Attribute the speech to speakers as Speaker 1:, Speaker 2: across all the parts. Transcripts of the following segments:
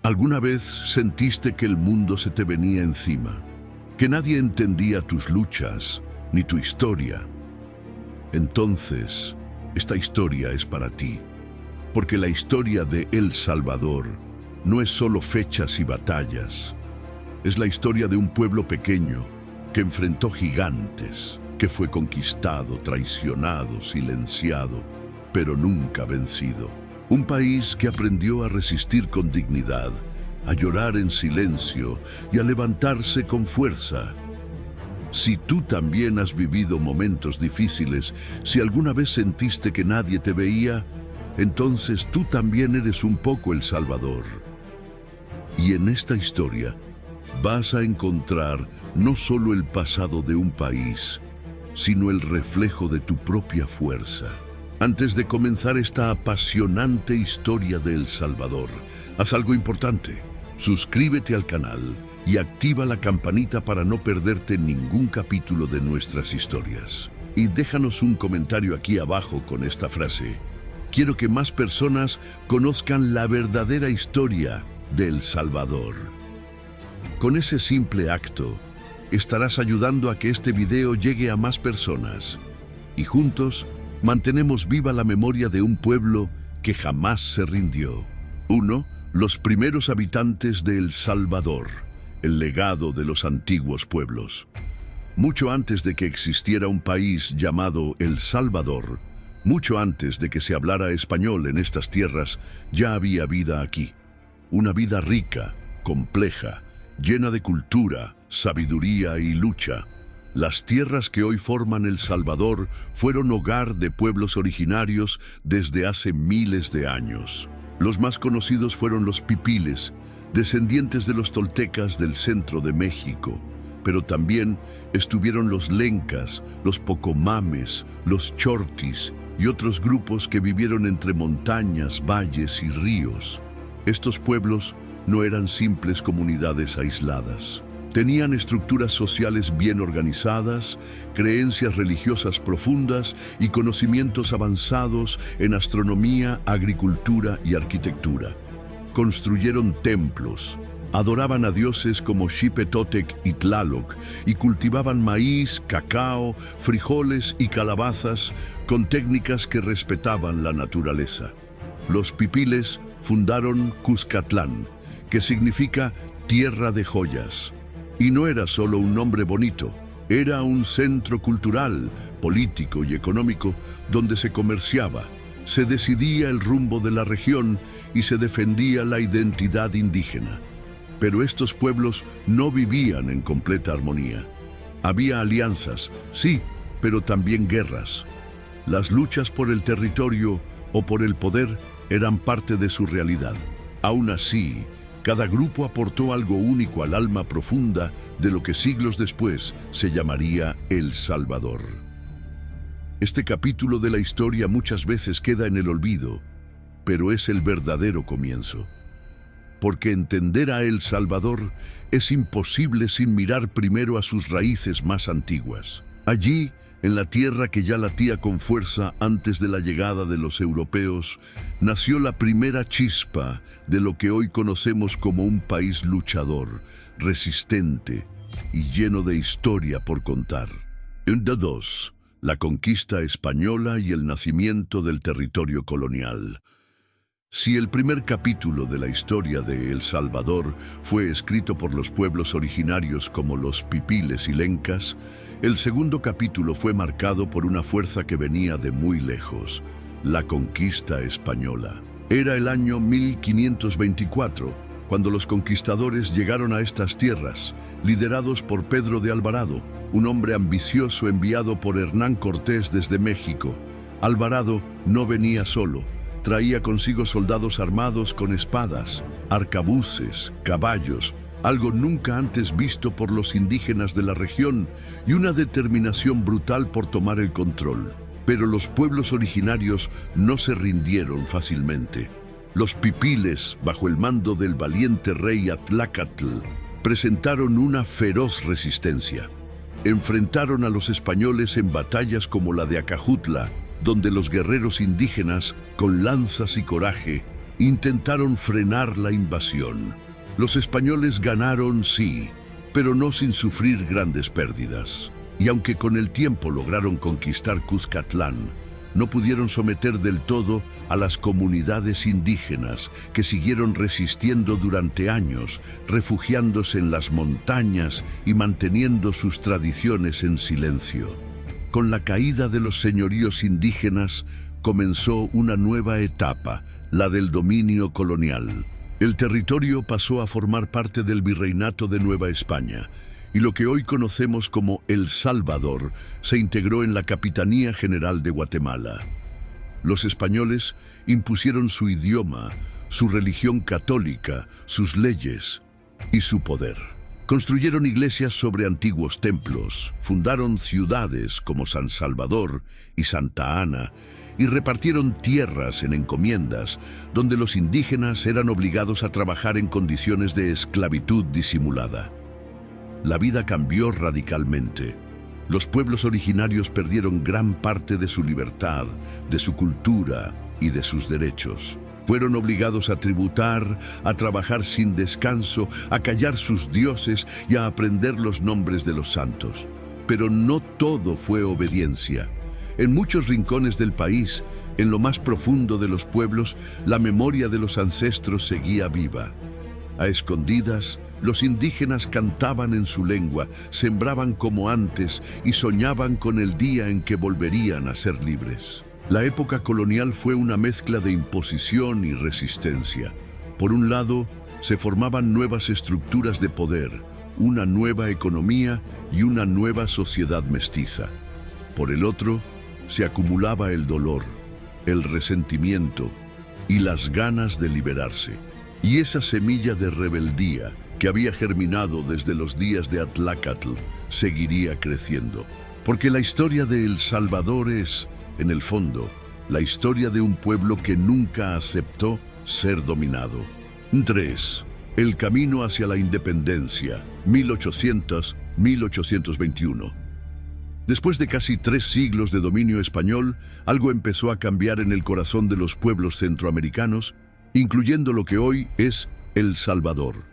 Speaker 1: ¿Alguna vez sentiste que el mundo se te venía encima? ¿Que nadie entendía tus luchas ni tu historia? Entonces, esta historia es para ti, porque la historia de El Salvador no es solo fechas y batallas. Es la historia de un pueblo pequeño que enfrentó gigantes, que fue conquistado, traicionado, silenciado, pero nunca vencido. Un país que aprendió a resistir con dignidad, a llorar en silencio y a levantarse con fuerza. Si tú también has vivido momentos difíciles, si alguna vez sentiste que nadie te veía, entonces tú también eres un poco El Salvador. Y en esta historia vas a encontrar no solo el pasado de un país, sino el reflejo de tu propia fuerza. Antes de comenzar esta apasionante historia de El Salvador, haz algo importante. Suscríbete al canal y activa la campanita para no perderte ningún capítulo de nuestras historias. Y déjanos un comentario aquí abajo con esta frase: quiero que más personas conozcan la verdadera historia de El Salvador. Con ese simple acto, estarás ayudando a que este video llegue a más personas. Y juntos, mantenemos viva la memoria de un pueblo que jamás se rindió. 1. Los primeros habitantes de El Salvador, el legado de los antiguos pueblos. Mucho antes de que existiera un país llamado El Salvador, mucho antes de que se hablara español en estas tierras, ya había vida aquí. Una vida rica, compleja, llena de cultura, sabiduría y lucha. Las tierras que hoy forman El Salvador fueron hogar de pueblos originarios desde hace miles de años. Los más conocidos fueron los pipiles, descendientes de los toltecas del centro de México, pero también estuvieron los lencas, los pocomames, los chortis y otros grupos que vivieron entre montañas, valles y ríos. Estos pueblos no eran simples comunidades aisladas. Tenían estructuras sociales bien organizadas, creencias religiosas profundas y conocimientos avanzados en astronomía, agricultura y arquitectura. Construyeron templos, adoraban a dioses como Xipetotec y Tlaloc y cultivaban maíz, cacao, frijoles y calabazas con técnicas que respetaban la naturaleza. Los pipiles fundaron Cuscatlán, que significa tierra de joyas. Y no era solo un nombre bonito, era un centro cultural, político y económico donde se comerciaba, se decidía el rumbo de la región y se defendía la identidad indígena. Pero estos pueblos no vivían en completa armonía. Había alianzas, sí, pero también guerras. Las luchas por el territorio o por el poder eran parte de su realidad. Aún así, cada grupo aportó algo único al alma profunda de lo que siglos después se llamaría El Salvador. Este capítulo de la historia muchas veces queda en el olvido, pero es el verdadero comienzo. Porque entender a El Salvador es imposible sin mirar primero a sus raíces más antiguas. Allí, en la tierra que ya latía con fuerza antes de la llegada de los europeos, nació la primera chispa de lo que hoy conocemos como un país luchador, resistente y lleno de historia por contar. 2. La conquista española y el nacimiento del territorio colonial. Si el primer capítulo de la historia de El Salvador fue escrito por los pueblos originarios como los pipiles y lencas, el segundo capítulo fue marcado por una fuerza que venía de muy lejos, la conquista española. Era el año 1524, cuando los conquistadores llegaron a estas tierras, liderados por Pedro de Alvarado, un hombre ambicioso enviado por Hernán Cortés desde México. Alvarado no venía solo. Traía consigo soldados armados con espadas, arcabuces, caballos, algo nunca antes visto por los indígenas de la región, y una determinación brutal por tomar el control. Pero los pueblos originarios no se rindieron fácilmente. Los pipiles, bajo el mando del valiente rey Atlácatl, presentaron una feroz resistencia. Enfrentaron a los españoles en batallas como la de Acajutla, donde los guerreros indígenas, con lanzas y coraje, intentaron frenar la invasión. Los españoles ganaron, sí, pero no sin sufrir grandes pérdidas. Y aunque con el tiempo lograron conquistar Cuzcatlán, no pudieron someter del todo a las comunidades indígenas que siguieron resistiendo durante años, refugiándose en las montañas y manteniendo sus tradiciones en silencio. Con la caída de los señoríos indígenas comenzó una nueva etapa, la del dominio colonial. El territorio pasó a formar parte del Virreinato de Nueva España, y lo que hoy conocemos como El Salvador se integró en la Capitanía General de Guatemala. Los españoles impusieron su idioma, su religión católica, sus leyes y su poder. Construyeron iglesias sobre antiguos templos, fundaron ciudades como San Salvador y Santa Ana, y repartieron tierras en encomiendas, donde los indígenas eran obligados a trabajar en condiciones de esclavitud disimulada. La vida cambió radicalmente. Los pueblos originarios perdieron gran parte de su libertad, de su cultura y de sus derechos. Fueron obligados a tributar, a trabajar sin descanso, a callar sus dioses y a aprender los nombres de los santos. Pero no todo fue obediencia. En muchos rincones del país, en lo más profundo de los pueblos, la memoria de los ancestros seguía viva. A escondidas, los indígenas cantaban en su lengua, sembraban como antes y soñaban con el día en que volverían a ser libres. La época colonial fue una mezcla de imposición y resistencia. Por un lado, se formaban nuevas estructuras de poder, una nueva economía y una nueva sociedad mestiza. Por el otro, se acumulaba el dolor, el resentimiento y las ganas de liberarse. Y esa semilla de rebeldía que había germinado desde los días de Atlácatl seguiría creciendo. Porque la historia de El Salvador es, en el fondo, la historia de un pueblo que nunca aceptó ser dominado. 3. El camino hacia la independencia, 1800-1821. Después de casi 3 siglos de dominio español, algo empezó a cambiar en el corazón de los pueblos centroamericanos, incluyendo lo que hoy es El Salvador.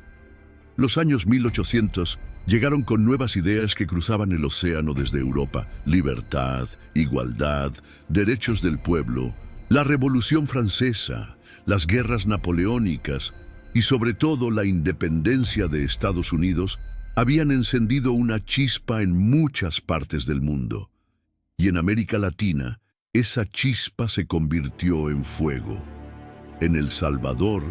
Speaker 1: Los años 1800 llegaron con nuevas ideas que cruzaban el océano desde Europa: libertad, igualdad, derechos del pueblo, la Revolución Francesa, las guerras napoleónicas y sobre todo la independencia de Estados Unidos habían encendido una chispa en muchas partes del mundo. Y en América Latina, esa chispa se convirtió en fuego. En El Salvador,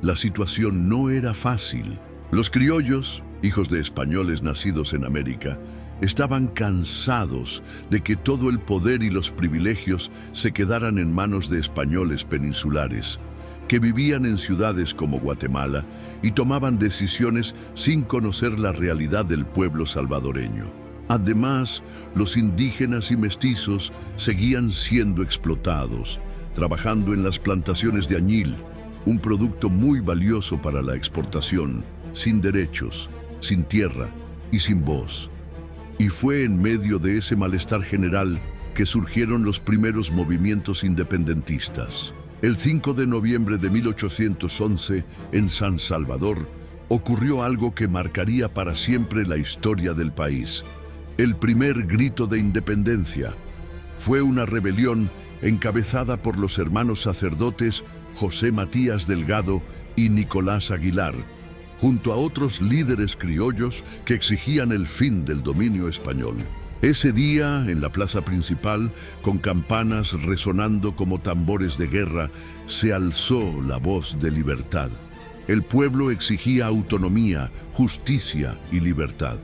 Speaker 1: la situación no era fácil. Los criollos, hijos de españoles nacidos en América, estaban cansados de que todo el poder y los privilegios se quedaran en manos de españoles peninsulares, que vivían en ciudades como Guatemala y tomaban decisiones sin conocer la realidad del pueblo salvadoreño. Además, los indígenas y mestizos seguían siendo explotados, trabajando en las plantaciones de añil, un producto muy valioso para la exportación, sin derechos, sin tierra y sin voz. Y fue en medio de ese malestar general que surgieron los primeros movimientos independentistas. El 5 de noviembre de 1811, en San Salvador, ocurrió algo que marcaría para siempre la historia del país. El primer grito de independencia. Fue una rebelión encabezada por los hermanos sacerdotes José Matías Delgado y Nicolás Aguilar, junto a otros líderes criollos que exigían el fin del dominio español. Ese día, en la plaza principal, con campanas resonando como tambores de guerra, se alzó la voz de libertad. El pueblo exigía autonomía, justicia y libertad.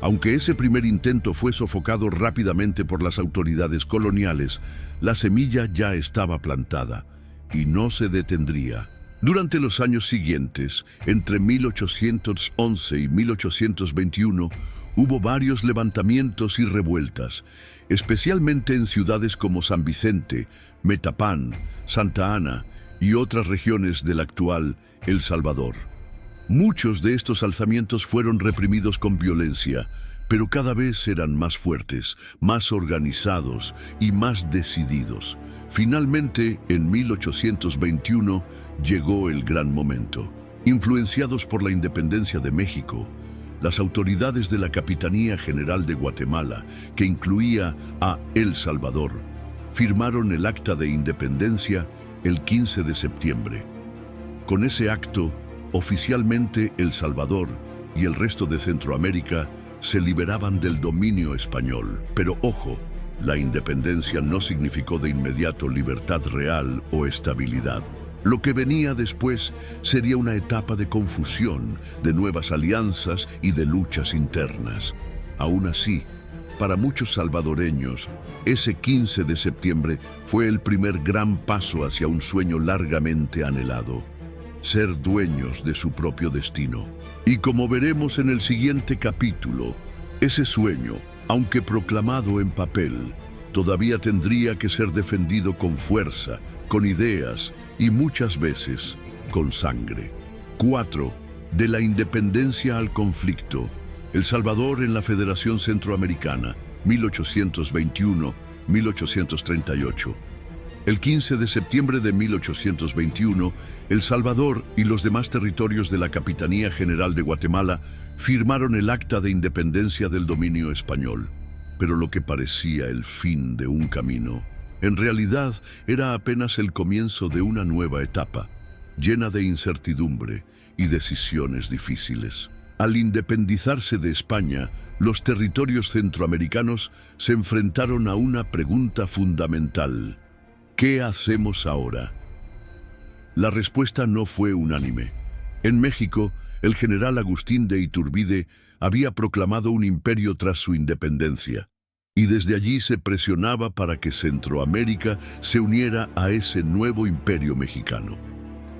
Speaker 1: Aunque ese primer intento fue sofocado rápidamente por las autoridades coloniales, la semilla ya estaba plantada y no se detendría. Durante los años siguientes, entre 1811 y 1821, hubo varios levantamientos y revueltas, especialmente en ciudades como San Vicente, Metapán, Santa Ana y otras regiones del actual El Salvador. Muchos de estos alzamientos fueron reprimidos con violencia, pero cada vez eran más fuertes, más organizados y más decididos. Finalmente, en 1821, llegó el gran momento. Influenciados por la independencia de México, las autoridades de la Capitanía General de Guatemala, que incluía a El Salvador, firmaron el Acta de Independencia el 15 de septiembre. Con ese acto, oficialmente El Salvador y el resto de Centroamérica se liberaban del dominio español. Pero ojo, la independencia no significó de inmediato libertad real o estabilidad. Lo que venía después sería una etapa de confusión, de nuevas alianzas y de luchas internas. Aún así, para muchos salvadoreños, ese 15 de septiembre fue el primer gran paso hacia un sueño largamente anhelado: ser dueños de su propio destino. Y como veremos en el siguiente capítulo, ese sueño, aunque proclamado en papel, todavía tendría que ser defendido con fuerza, con ideas y muchas veces con sangre. 4. De la independencia al conflicto. El Salvador en la Federación Centroamericana, 1821-1838. El 15 de septiembre de 1821, El Salvador y los demás territorios de la Capitanía General de Guatemala firmaron el Acta de Independencia del dominio español. Pero lo que parecía el fin de un camino, en realidad era apenas el comienzo de una nueva etapa, llena de incertidumbre y decisiones difíciles. Al independizarse de España, los territorios centroamericanos se enfrentaron a una pregunta fundamental: ¿qué hacemos ahora? La respuesta no fue unánime. En México, el general Agustín de Iturbide había proclamado un imperio tras su independencia, y desde allí se presionaba para que Centroamérica se uniera a ese nuevo imperio mexicano.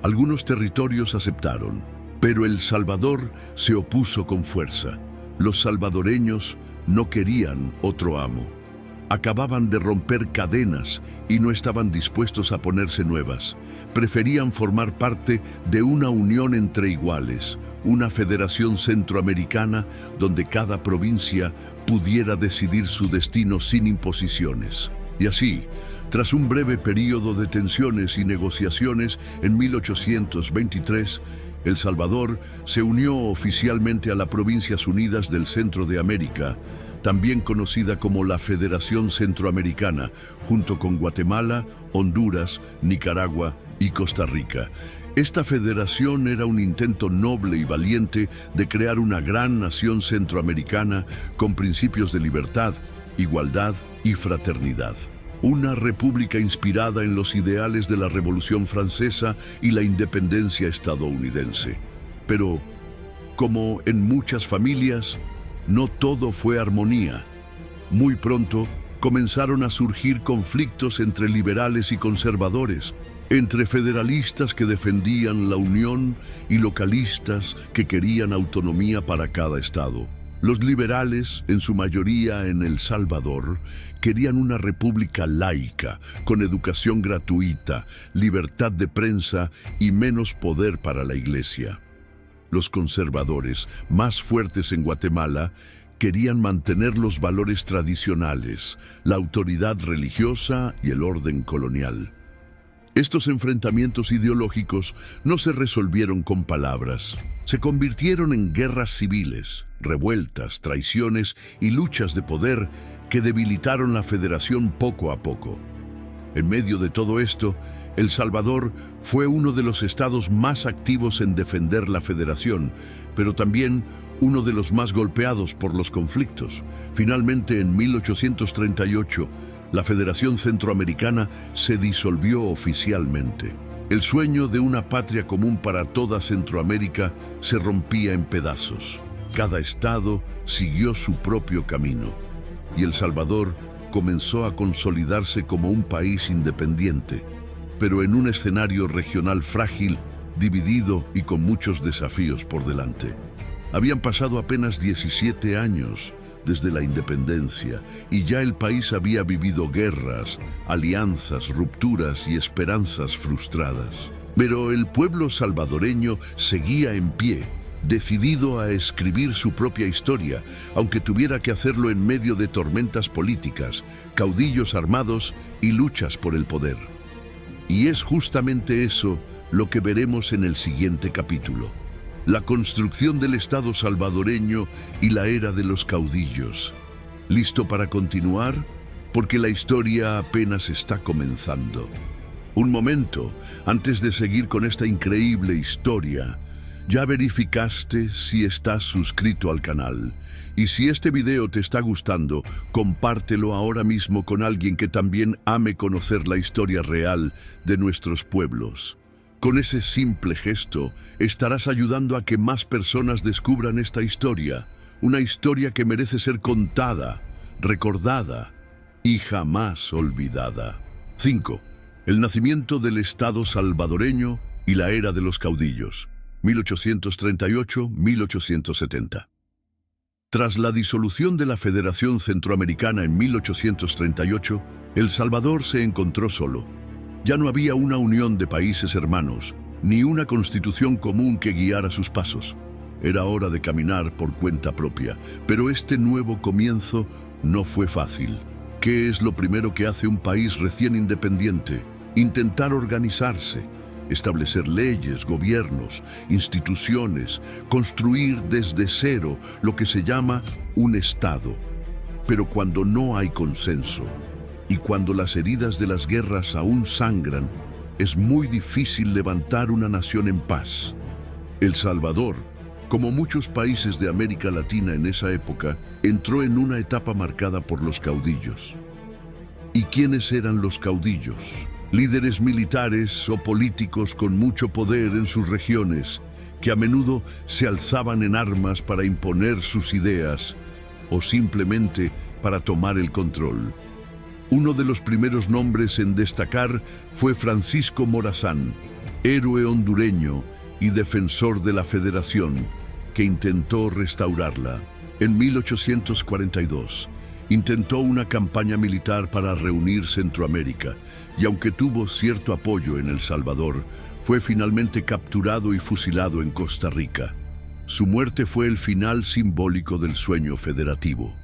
Speaker 1: Algunos territorios aceptaron, pero El Salvador se opuso con fuerza. Los salvadoreños no querían otro amo. Acababan de romper cadenas y no estaban dispuestos a ponerse nuevas. Preferían formar parte de una unión entre iguales, una federación centroamericana donde cada provincia pudiera decidir su destino sin imposiciones. Y así, tras un breve período de tensiones y negociaciones, en 1823, El Salvador se unió oficialmente a las Provincias Unidas del Centro de América, también conocida como la Federación Centroamericana, junto con Guatemala, Honduras, Nicaragua y Costa Rica. Esta federación era un intento noble y valiente de crear una gran nación centroamericana con principios de libertad, igualdad y fraternidad. Una república inspirada en los ideales de la Revolución Francesa y la independencia estadounidense. Pero, como en muchas familias, no todo fue armonía. Muy pronto comenzaron a surgir conflictos entre liberales y conservadores, entre federalistas que defendían la unión y localistas que querían autonomía para cada estado. Los liberales, en su mayoría en El Salvador, querían una república laica, con educación gratuita, libertad de prensa y menos poder para la iglesia. Los conservadores, más fuertes en Guatemala, querían mantener los valores tradicionales, la autoridad religiosa y el orden colonial. Estos enfrentamientos ideológicos no se resolvieron con palabras. Se convirtieron en guerras civiles, revueltas, traiciones y luchas de poder que debilitaron la federación poco a poco. En medio de todo esto, El Salvador fue uno de los estados más activos en defender la federación, pero también uno de los más golpeados por los conflictos. Finalmente, en 1838, la Federación Centroamericana se disolvió oficialmente. El sueño de una patria común para toda Centroamérica se rompía en pedazos. Cada estado siguió su propio camino, y El Salvador comenzó a consolidarse como un país independiente, pero en un escenario regional frágil, dividido y con muchos desafíos por delante. Habían pasado apenas 17 años desde la independencia, y ya el país había vivido guerras, alianzas, rupturas y esperanzas frustradas. Pero el pueblo salvadoreño seguía en pie, decidido a escribir su propia historia, aunque tuviera que hacerlo en medio de tormentas políticas, caudillos armados y luchas por el poder. Y es justamente eso lo que veremos en el siguiente capítulo: la construcción del Estado salvadoreño y la era de los caudillos. ¿Listo para continuar? Porque la historia apenas está comenzando. Un momento, antes de seguir con esta increíble historia, ¿ya verificaste si estás suscrito al canal? Y si este video te está gustando, compártelo ahora mismo con alguien que también ame conocer la historia real de nuestros pueblos. Con ese simple gesto, estarás ayudando a que más personas descubran esta historia, una historia que merece ser contada, recordada y jamás olvidada. 5. El nacimiento del Estado salvadoreño y la era de los caudillos, 1838-1870. Tras la disolución de la Federación Centroamericana en 1838, El Salvador se encontró solo. Ya no había una unión de países hermanos, ni una constitución común que guiara sus pasos. Era hora de caminar por cuenta propia, pero este nuevo comienzo no fue fácil. ¿Qué es lo primero que hace un país recién independiente? Intentar organizarse, establecer leyes, gobiernos, instituciones, construir desde cero lo que se llama un Estado. Pero cuando no hay consenso y cuando las heridas de las guerras aún sangran, es muy difícil levantar una nación en paz. El Salvador, como muchos países de América Latina en esa época, entró en una etapa marcada por los caudillos. ¿Y quiénes eran los caudillos? Líderes militares o políticos con mucho poder en sus regiones, que a menudo se alzaban en armas para imponer sus ideas o simplemente para tomar el control. Uno de los primeros nombres en destacar fue Francisco Morazán, héroe hondureño y defensor de la Federación, que intentó restaurarla. En 1842, intentó una campaña militar para reunir Centroamérica, y aunque tuvo cierto apoyo en El Salvador, fue finalmente capturado y fusilado en Costa Rica. Su muerte fue el final simbólico del sueño federativo.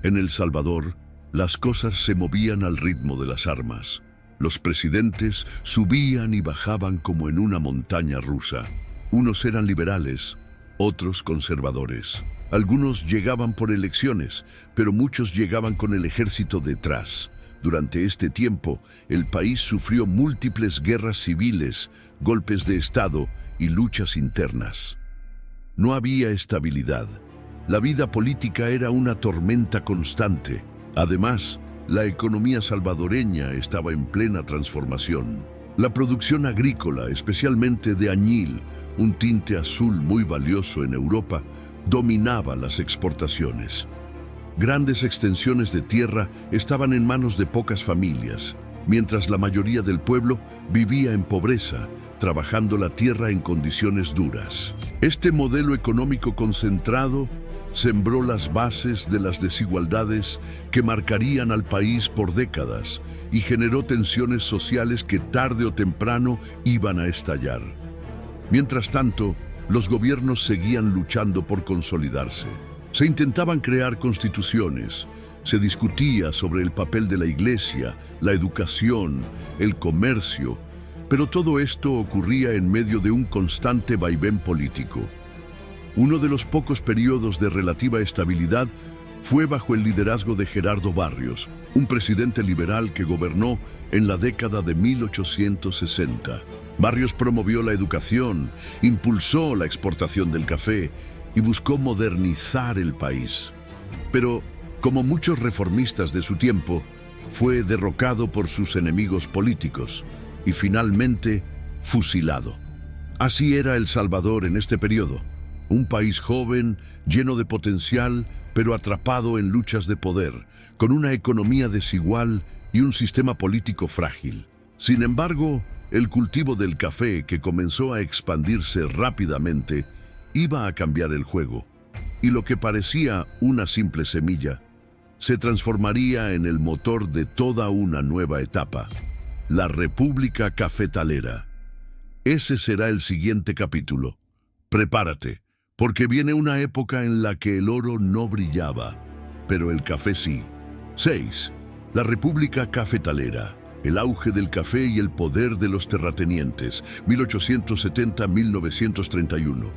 Speaker 1: En El Salvador, las cosas se movían al ritmo de las armas. Los presidentes subían y bajaban como en una montaña rusa. Unos eran liberales, otros conservadores. Algunos llegaban por elecciones, pero muchos llegaban con el ejército detrás. Durante este tiempo, el país sufrió múltiples guerras civiles, golpes de Estado y luchas internas. No había estabilidad. La vida política era una tormenta constante. Además, la economía salvadoreña estaba en plena transformación. La producción agrícola, especialmente de añil, un tinte azul muy valioso en Europa, dominaba las exportaciones. Grandes extensiones de tierra estaban en manos de pocas familias, mientras la mayoría del pueblo vivía en pobreza, trabajando la tierra en condiciones duras. Este modelo económico concentrado sembró las bases de las desigualdades que marcarían al país por décadas y generó tensiones sociales que tarde o temprano iban a estallar. Mientras tanto, los gobiernos seguían luchando por consolidarse. Se intentaban crear constituciones, se discutía sobre el papel de la iglesia, la educación, el comercio, pero todo esto ocurría en medio de un constante vaivén político. Uno de los pocos periodos de relativa estabilidad fue bajo el liderazgo de Gerardo Barrios, un presidente liberal que gobernó en la década de 1860. Barrios promovió la educación, impulsó la exportación del café y buscó modernizar el país. Pero, como muchos reformistas de su tiempo, fue derrocado por sus enemigos políticos y finalmente fusilado. Así era El Salvador en este periodo. Un país joven, lleno de potencial, pero atrapado en luchas de poder, con una economía desigual y un sistema político frágil. Sin embargo, el cultivo del café, que comenzó a expandirse rápidamente, iba a cambiar el juego, y lo que parecía una simple semilla se transformaría en el motor de toda una nueva etapa, la República Cafetalera. Ese será el siguiente capítulo. Prepárate, porque viene una época en la que el oro no brillaba, pero el café sí. 6. La República Cafetalera. El auge del café y el poder de los terratenientes, 1870-1931.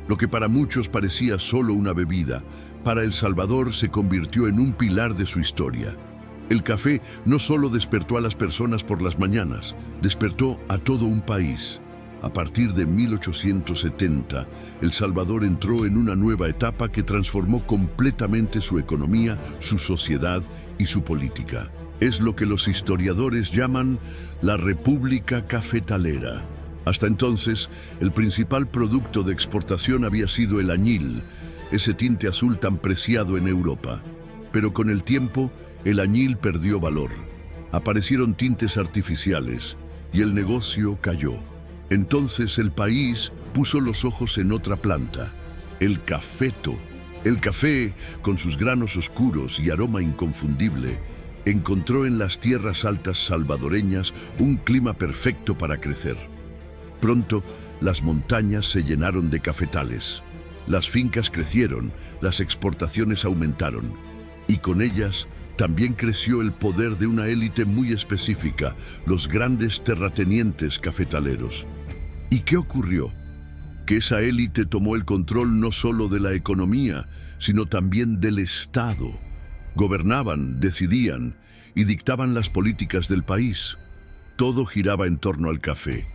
Speaker 1: Lo que para muchos parecía solo una bebida, para El Salvador se convirtió en un pilar de su historia. El café no solo despertó a las personas por las mañanas, despertó a todo un país. A partir de 1870, El Salvador entró en una nueva etapa que transformó completamente su economía, su sociedad y su política. Es lo que los historiadores llaman la República Cafetalera. Hasta entonces, el principal producto de exportación había sido el añil, ese tinte azul tan preciado en Europa. Pero con el tiempo, el añil perdió valor. Aparecieron tintes artificiales y el negocio cayó. Entonces el país puso los ojos en otra planta, el cafeto. El café, con sus granos oscuros y aroma inconfundible, encontró en las tierras altas salvadoreñas un clima perfecto para crecer. Pronto, las montañas se llenaron de cafetales. Las fincas crecieron, las exportaciones aumentaron. Y con ellas también creció el poder de una élite muy específica, los grandes terratenientes cafetaleros. ¿Y qué ocurrió? Que esa élite tomó el control no solo de la economía, sino también del Estado. Gobernaban, decidían y dictaban las políticas del país. Todo giraba en torno al café.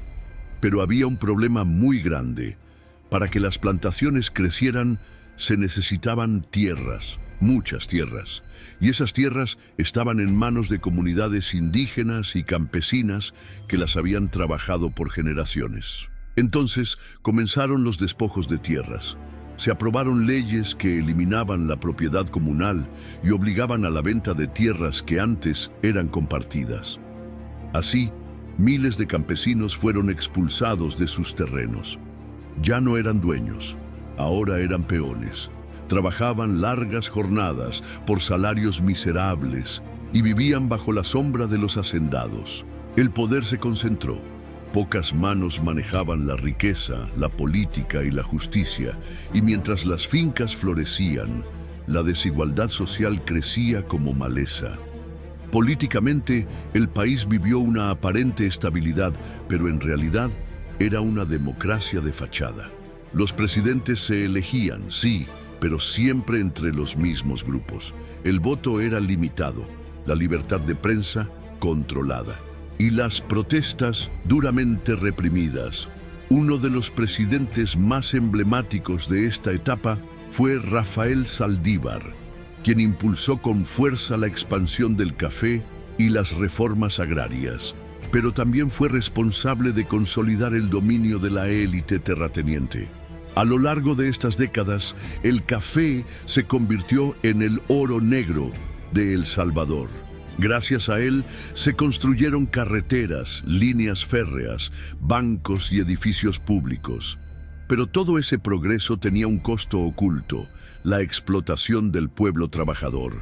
Speaker 1: Pero había un problema muy grande. Para que las plantaciones crecieran, se necesitaban tierras, muchas tierras. Y esas tierras estaban en manos de comunidades indígenas y campesinas que las habían trabajado por generaciones. Entonces comenzaron los despojos de tierras. Se aprobaron leyes que eliminaban la propiedad comunal y obligaban a la venta de tierras que antes eran compartidas. Así, miles de campesinos fueron expulsados de sus terrenos. Ya no eran dueños, ahora eran peones. Trabajaban largas jornadas por salarios miserables y vivían bajo la sombra de los hacendados. El poder se concentró. Pocas manos manejaban la riqueza, la política y la justicia, y mientras las fincas florecían, la desigualdad social crecía como maleza. Políticamente, el país vivió una aparente estabilidad, pero en realidad era una democracia de fachada. Los presidentes se elegían, sí, pero siempre entre los mismos grupos. El voto era limitado, la libertad de prensa controlada. Y las protestas duramente reprimidas. Uno de los presidentes más emblemáticos de esta etapa fue Rafael Saldívar, quien impulsó con fuerza la expansión del café y las reformas agrarias, pero también fue responsable de consolidar el dominio de la élite terrateniente. A lo largo de estas décadas, el café se convirtió en el oro negro de El Salvador. Gracias a él se construyeron carreteras, líneas férreas, bancos y edificios públicos. Pero todo ese progreso tenía un costo oculto, la explotación del pueblo trabajador.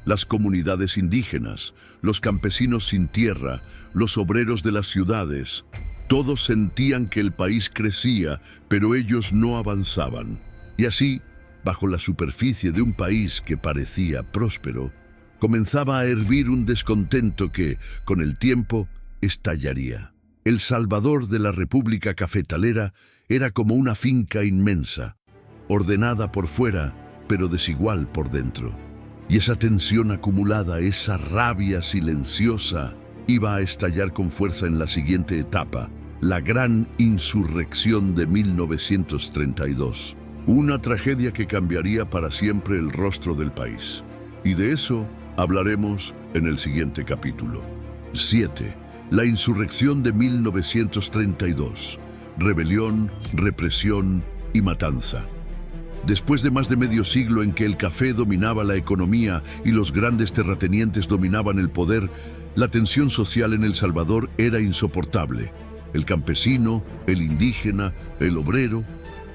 Speaker 1: Las comunidades indígenas, los campesinos sin tierra, los obreros de las ciudades, todos sentían que el país crecía, pero ellos no avanzaban. Y así, bajo la superficie de un país que parecía próspero, comenzaba a hervir un descontento que, con el tiempo, estallaría. El Salvador de la República Cafetalera era como una finca inmensa, ordenada por fuera, pero desigual por dentro. Y esa tensión acumulada, esa rabia silenciosa, iba a estallar con fuerza en la siguiente etapa, la gran insurrección de 1932. Una tragedia que cambiaría para siempre el rostro del país. Y de eso hablaremos en el siguiente capítulo. 7. La insurrección de 1932. Rebelión, represión y matanza. Después de más de medio siglo en que el café dominaba la economía y los grandes terratenientes dominaban el poder, la tensión social en El Salvador era insoportable. El campesino, el indígena, el obrero,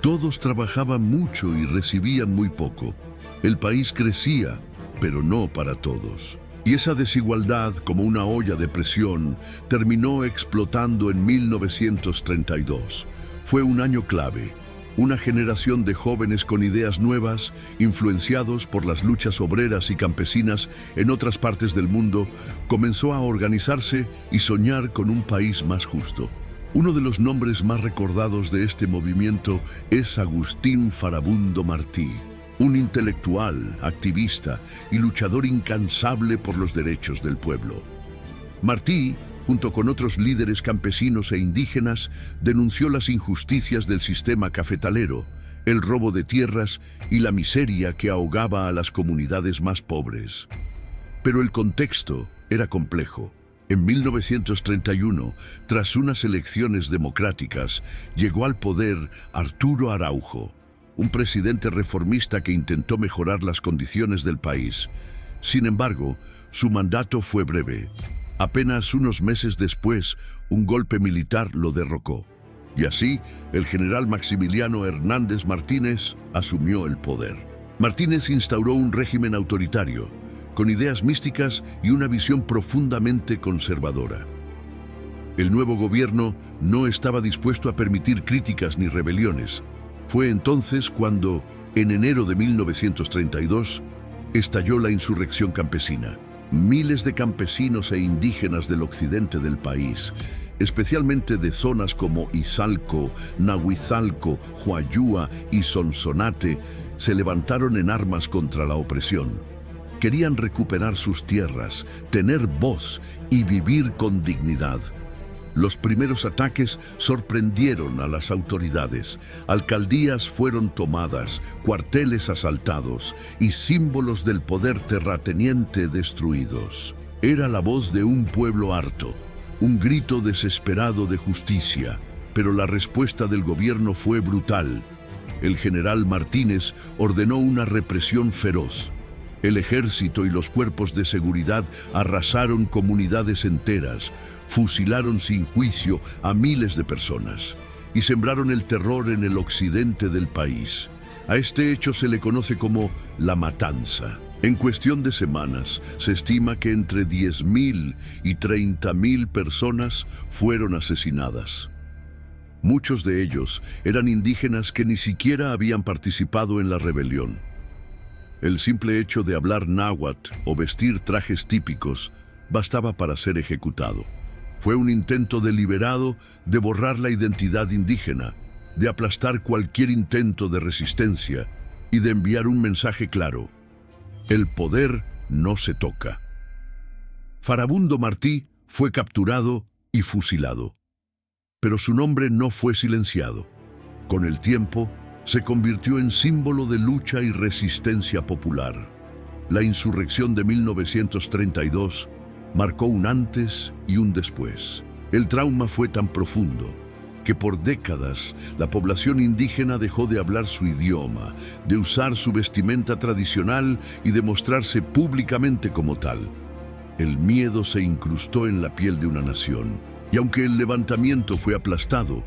Speaker 1: todos trabajaban mucho y recibían muy poco. El país crecía, pero no para todos. Y esa desigualdad, como una olla de presión, terminó explotando en 1932. Fue un año clave. Una generación de jóvenes con ideas nuevas, influenciados por las luchas obreras y campesinas en otras partes del mundo, comenzó a organizarse y soñar con un país más justo. Uno de los nombres más recordados de este movimiento es Agustín Farabundo Martí, un intelectual, activista y luchador incansable por los derechos del pueblo. Martí, junto con otros líderes campesinos e indígenas, denunció las injusticias del sistema cafetalero, el robo de tierras y la miseria que ahogaba a las comunidades más pobres. Pero el contexto era complejo. En 1931, tras unas elecciones democráticas, llegó al poder Arturo Araujo, un presidente reformista que intentó mejorar las condiciones del país. Sin embargo, su mandato fue breve. Apenas unos meses después, un golpe militar lo derrocó. Y así, el general Maximiliano Hernández Martínez asumió el poder. Martínez instauró un régimen autoritario, con ideas místicas y una visión profundamente conservadora. El nuevo gobierno no estaba dispuesto a permitir críticas ni rebeliones. Fue entonces cuando, en enero de 1932, estalló la insurrección campesina. Miles de campesinos e indígenas del occidente del país, especialmente de zonas como Izalco, Nahuizalco, Huayúa y Sonsonate, se levantaron en armas contra la opresión. Querían recuperar sus tierras, tener voz y vivir con dignidad. Los primeros ataques sorprendieron a las autoridades. Alcaldías fueron tomadas, cuarteles asaltados y símbolos del poder terrateniente destruidos. Era la voz de un pueblo harto, un grito desesperado de justicia, pero la respuesta del gobierno fue brutal. El general Martínez ordenó una represión feroz. El ejército y los cuerpos de seguridad arrasaron comunidades enteras, fusilaron sin juicio a miles de personas y sembraron el terror en el occidente del país. A este hecho se le conoce como la matanza. En cuestión de semanas, se estima que entre 10.000 y 30.000 personas fueron asesinadas. Muchos de ellos eran indígenas que ni siquiera habían participado en la rebelión. El simple hecho de hablar náhuatl o vestir trajes típicos bastaba para ser ejecutado. Fue un intento deliberado de borrar la identidad indígena, de aplastar cualquier intento de resistencia y de enviar un mensaje claro: el poder no se toca. Farabundo Martí fue capturado y fusilado, pero su nombre no fue silenciado. Con el tiempo, se convirtió en símbolo de lucha y resistencia popular. La insurrección de 1932 marcó un antes y un después. El trauma fue tan profundo que por décadas la población indígena dejó de hablar su idioma, de usar su vestimenta tradicional y de mostrarse públicamente como tal. El miedo se incrustó en la piel de una nación, y aunque el levantamiento fue aplastado,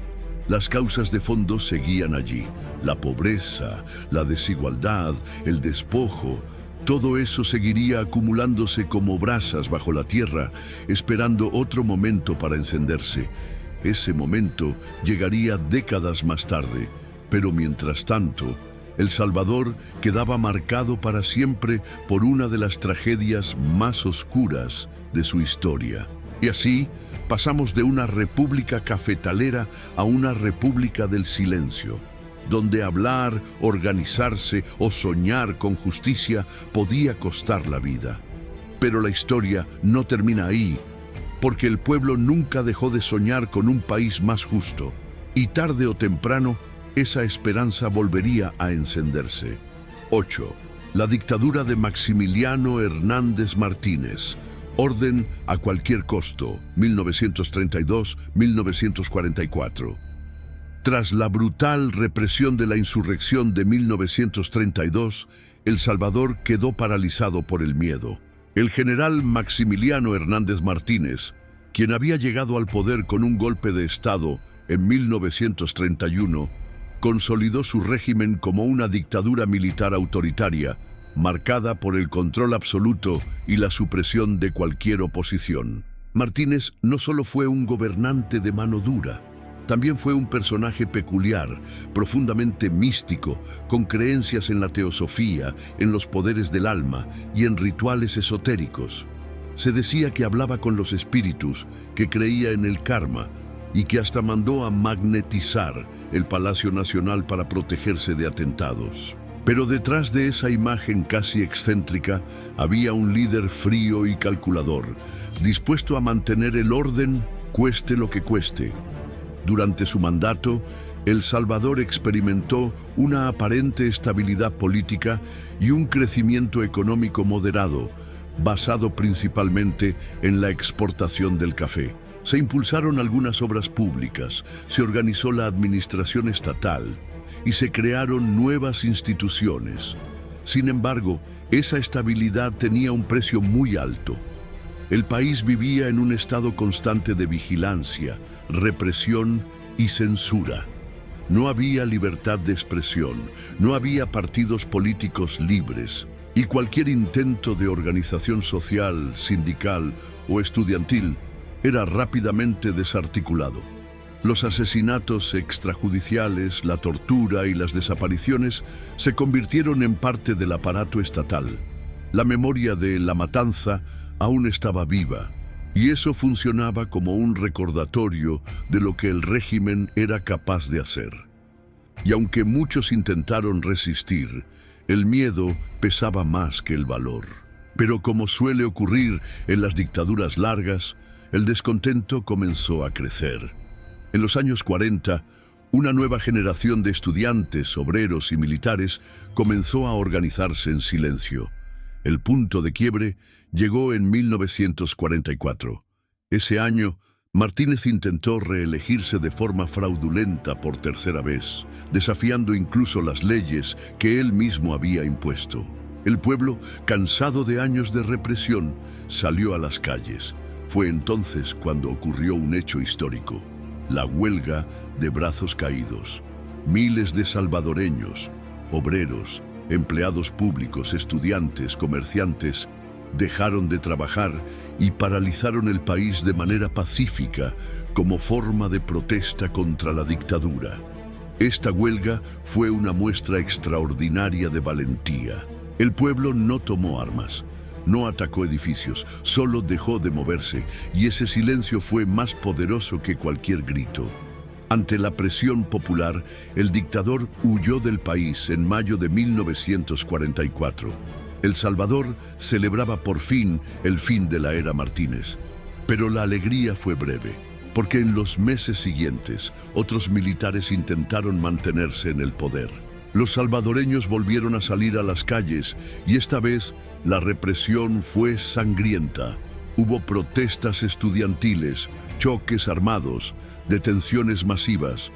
Speaker 1: las causas de fondo seguían allí. La pobreza, la desigualdad, el despojo, todo eso seguiría acumulándose como brasas bajo la tierra, esperando otro momento para encenderse. Ese momento llegaría décadas más tarde, pero mientras tanto, El Salvador quedaba marcado para siempre por una de las tragedias más oscuras de su historia. Y así, pasamos de una república cafetalera a una república del silencio, donde hablar, organizarse o soñar con justicia podía costar la vida. Pero la historia no termina ahí, porque el pueblo nunca dejó de soñar con un país más justo, y tarde o temprano esa esperanza volvería a encenderse. 8. La dictadura de Maximiliano Hernández Martínez. Orden a cualquier costo, 1932-1944. Tras la brutal represión de la insurrección de 1932, El Salvador quedó paralizado por el miedo. El general Maximiliano Hernández Martínez, quien había llegado al poder con un golpe de Estado en 1931, consolidó su régimen como una dictadura militar autoritaria marcada por el control absoluto y la supresión de cualquier oposición. Martínez no solo fue un gobernante de mano dura, también fue un personaje peculiar, profundamente místico, con creencias en la teosofía, en los poderes del alma y en rituales esotéricos. Se decía que hablaba con los espíritus, que creía en el karma y que hasta mandó a magnetizar el Palacio Nacional para protegerse de atentados. Pero detrás de esa imagen casi excéntrica había un líder frío y calculador, dispuesto a mantener el orden cueste lo que cueste. Durante su mandato, El Salvador experimentó una aparente estabilidad política y un crecimiento económico moderado, basado principalmente en la exportación del café. Se impulsaron algunas obras públicas, se organizó la administración estatal y se crearon nuevas instituciones. Sin embargo, esa estabilidad tenía un precio muy alto. El país vivía en un estado constante de vigilancia, represión y censura. No había libertad de expresión, no había partidos políticos libres, y cualquier intento de organización social, sindical o estudiantil era rápidamente desarticulado. Los asesinatos extrajudiciales, la tortura y las desapariciones se convirtieron en parte del aparato estatal. La memoria de la matanza aún estaba viva, y eso funcionaba como un recordatorio de lo que el régimen era capaz de hacer. Y aunque muchos intentaron resistir, el miedo pesaba más que el valor. Pero como suele ocurrir en las dictaduras largas, el descontento comenzó a crecer. En los años 40, una nueva generación de estudiantes, obreros y militares comenzó a organizarse en silencio. El punto de quiebre llegó en 1944. Ese año, Martínez intentó reelegirse de forma fraudulenta por tercera vez, desafiando incluso las leyes que él mismo había impuesto. El pueblo, cansado de años de represión, salió a las calles. Fue entonces cuando ocurrió un hecho histórico: la huelga de brazos caídos. Miles de salvadoreños, obreros, empleados públicos, estudiantes, comerciantes, dejaron de trabajar y paralizaron el país de manera pacífica como forma de protesta contra la dictadura. Esta huelga fue una muestra extraordinaria de valentía. El pueblo no tomó armas, no atacó edificios, solo dejó de moverse, y ese silencio fue más poderoso que cualquier grito. Ante la presión popular, el dictador huyó del país en mayo de 1944. El Salvador celebraba por fin el fin de la era Martínez. Pero la alegría fue breve, porque en los meses siguientes, otros militares intentaron mantenerse en el poder. Los salvadoreños volvieron a salir a las calles, y esta vez la represión fue sangrienta. Hubo protestas estudiantiles, choques armados, detenciones masivas.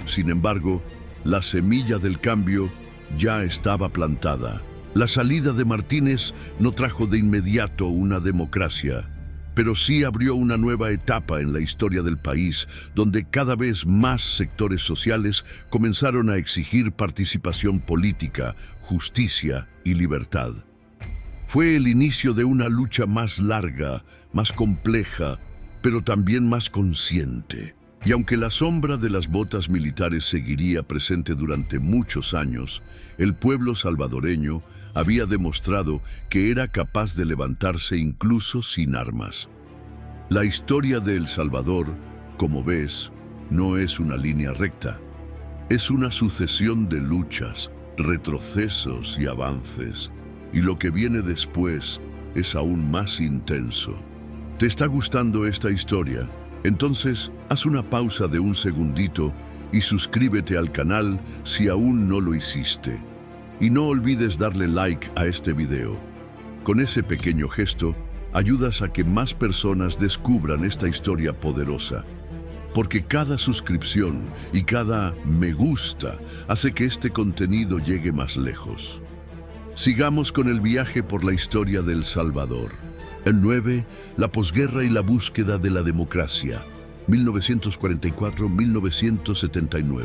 Speaker 1: Sin embargo, la semilla del cambio ya estaba plantada. La salida de Martínez no trajo de inmediato una democracia, pero sí abrió una nueva etapa en la historia del país, donde cada vez más sectores sociales comenzaron a exigir participación política, justicia y libertad. Fue el inicio de una lucha más larga, más compleja, pero también más consciente. Y aunque la sombra de las botas militares seguiría presente durante muchos años, el pueblo salvadoreño había demostrado que era capaz de levantarse incluso sin armas. La historia de El Salvador, como ves, no es una línea recta. Es una sucesión de luchas, retrocesos y avances. Y lo que viene después es aún más intenso. ¿Te está gustando esta historia? Entonces, haz una pausa de un segundito y suscríbete al canal si aún no lo hiciste. Y no olvides darle like a este video. Con ese pequeño gesto, ayudas a que más personas descubran esta historia poderosa. Porque cada suscripción y cada me gusta hace que este contenido llegue más lejos. Sigamos con el viaje por la historia de El Salvador. El 9, la posguerra y la búsqueda de la democracia, 1944-1979.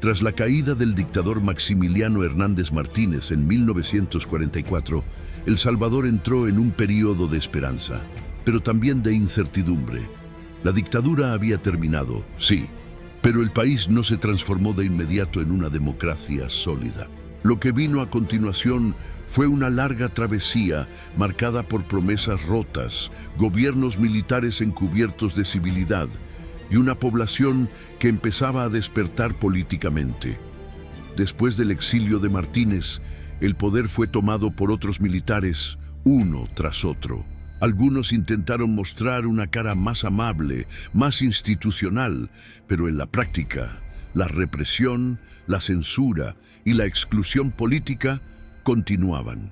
Speaker 1: Tras la caída del dictador Maximiliano Hernández Martínez en 1944, El Salvador entró en un período de esperanza, pero también de incertidumbre. La dictadura había terminado, sí, pero el país no se transformó de inmediato en una democracia sólida. Lo que vino a continuación fue una larga travesía marcada por promesas rotas, gobiernos militares encubiertos de civilidad y una población que empezaba a despertar políticamente. Después del exilio de Martínez, el poder fue tomado por otros militares, uno tras otro. Algunos intentaron mostrar una cara más amable, más institucional, pero en la práctica, la represión, la censura y la exclusión política continuaban.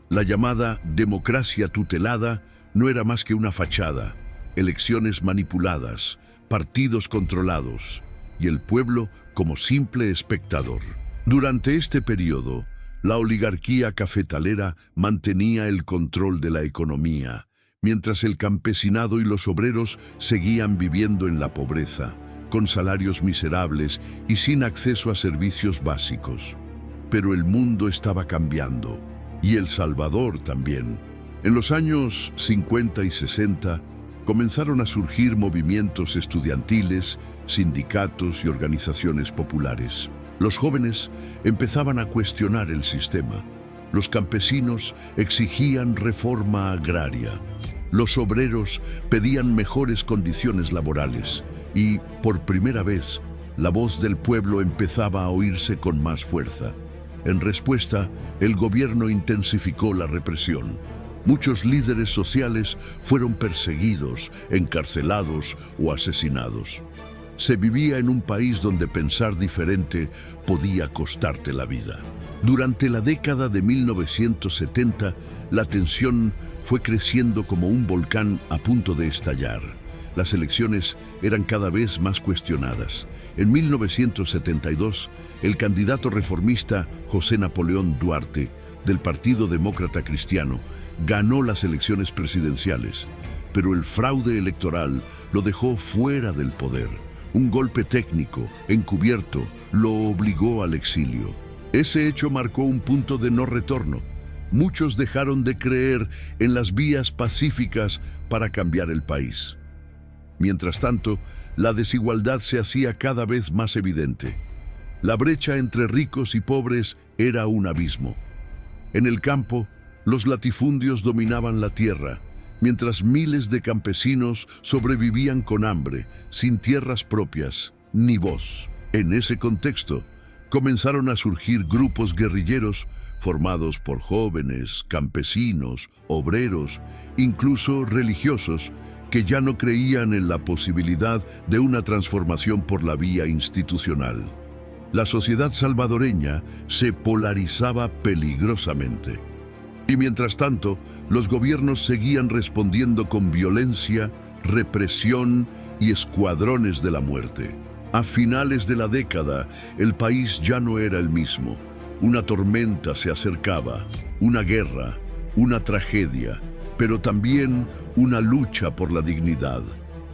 Speaker 1: La llamada democracia tutelada no era más que una fachada, elecciones manipuladas, partidos controlados y el pueblo como simple espectador. Durante este periodo, la oligarquía cafetalera mantenía el control de la economía, mientras el campesinado y los obreros seguían viviendo en la pobreza, con salarios miserables y sin acceso a servicios básicos. Pero el mundo estaba cambiando, y El Salvador también. En los años 50 y 60, comenzaron a surgir movimientos estudiantiles, sindicatos y organizaciones populares. Los jóvenes empezaban a cuestionar el sistema. Los campesinos exigían reforma agraria. Los obreros pedían mejores condiciones laborales y, por primera vez, la voz del pueblo empezaba a oírse con más fuerza. En respuesta, el gobierno intensificó la represión. Muchos líderes sociales fueron perseguidos, encarcelados o asesinados. Se vivía en un país donde pensar diferente podía costarte la vida. Durante la década de 1970, la tensión fue creciendo como un volcán a punto de estallar. Las elecciones eran cada vez más cuestionadas. En 1972, el candidato reformista José Napoleón Duarte, del Partido Demócrata Cristiano, ganó las elecciones presidenciales, pero el fraude electoral lo dejó fuera del poder. Un golpe técnico, encubierto, lo obligó al exilio. Ese hecho marcó un punto de no retorno. Muchos dejaron de creer en las vías pacíficas para cambiar el país. Mientras tanto, la desigualdad se hacía cada vez más evidente. La brecha entre ricos y pobres era un abismo. En el campo, los latifundios dominaban la tierra, mientras miles de campesinos sobrevivían con hambre, sin tierras propias, ni voz. En ese contexto, comenzaron a surgir grupos guerrilleros formados por jóvenes, campesinos, obreros, incluso religiosos, que ya no creían en la posibilidad de una transformación por la vía institucional. La sociedad salvadoreña se polarizaba peligrosamente. Y mientras tanto, los gobiernos seguían respondiendo con violencia, represión y escuadrones de la muerte. A finales de la década, el país ya no era el mismo. Una tormenta se acercaba, una guerra, una tragedia, pero también una lucha por la dignidad.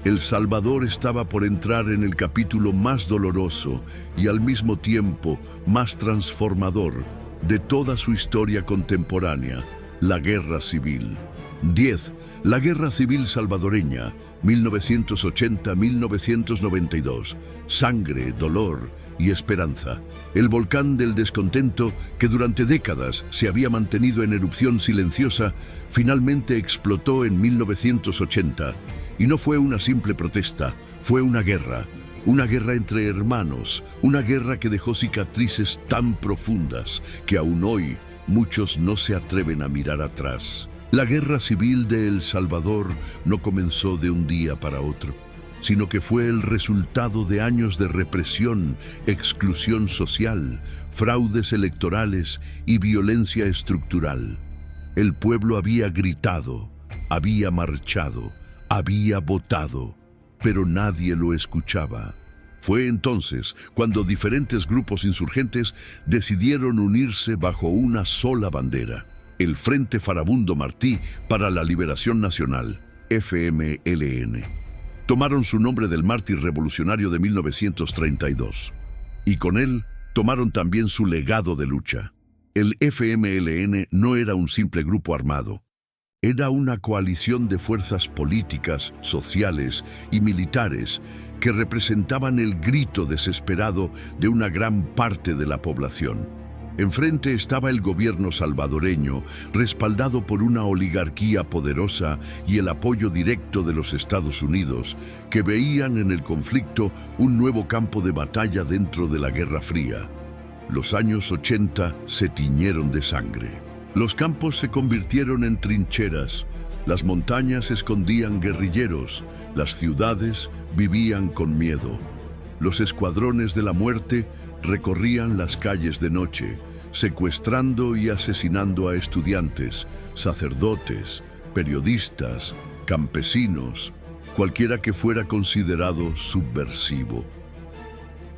Speaker 1: El Salvador estaba por entrar en el capítulo más doloroso y al mismo tiempo más transformador de toda su historia contemporánea, la Guerra Civil. 10. La Guerra Civil Salvadoreña, 1980-1992. Sangre, dolor y esperanza. El volcán del descontento, que durante décadas se había mantenido en erupción silenciosa, finalmente explotó en 1980. Y no fue una simple protesta, fue una guerra entre hermanos, una guerra que dejó cicatrices tan profundas que aún hoy muchos no se atreven a mirar atrás. La Guerra Civil de El Salvador no comenzó de un día para otro, sino que fue el resultado de años de represión, exclusión social, fraudes electorales y violencia estructural. El pueblo había gritado, había marchado, había votado, pero nadie lo escuchaba. Fue entonces cuando diferentes grupos insurgentes decidieron unirse bajo una sola bandera: el Frente Farabundo Martí para la Liberación Nacional, FMLN. Tomaron su nombre del mártir revolucionario de 1932. y con él tomaron también su legado de lucha. El FMLN no era un simple grupo armado. Era una coalición de fuerzas políticas, sociales y militares que representaban el grito desesperado de una gran parte de la población. Enfrente estaba el gobierno salvadoreño, respaldado por una oligarquía poderosa y el apoyo directo de los Estados Unidos, que veían en el conflicto un nuevo campo de batalla dentro de la Guerra Fría. Los años 80 se tiñeron de sangre. Los campos se convirtieron en trincheras, las montañas escondían guerrilleros, las ciudades vivían con miedo. Los escuadrones de la muerte recorrían las calles de noche, secuestrando y asesinando a estudiantes, sacerdotes, periodistas, campesinos, cualquiera que fuera considerado subversivo.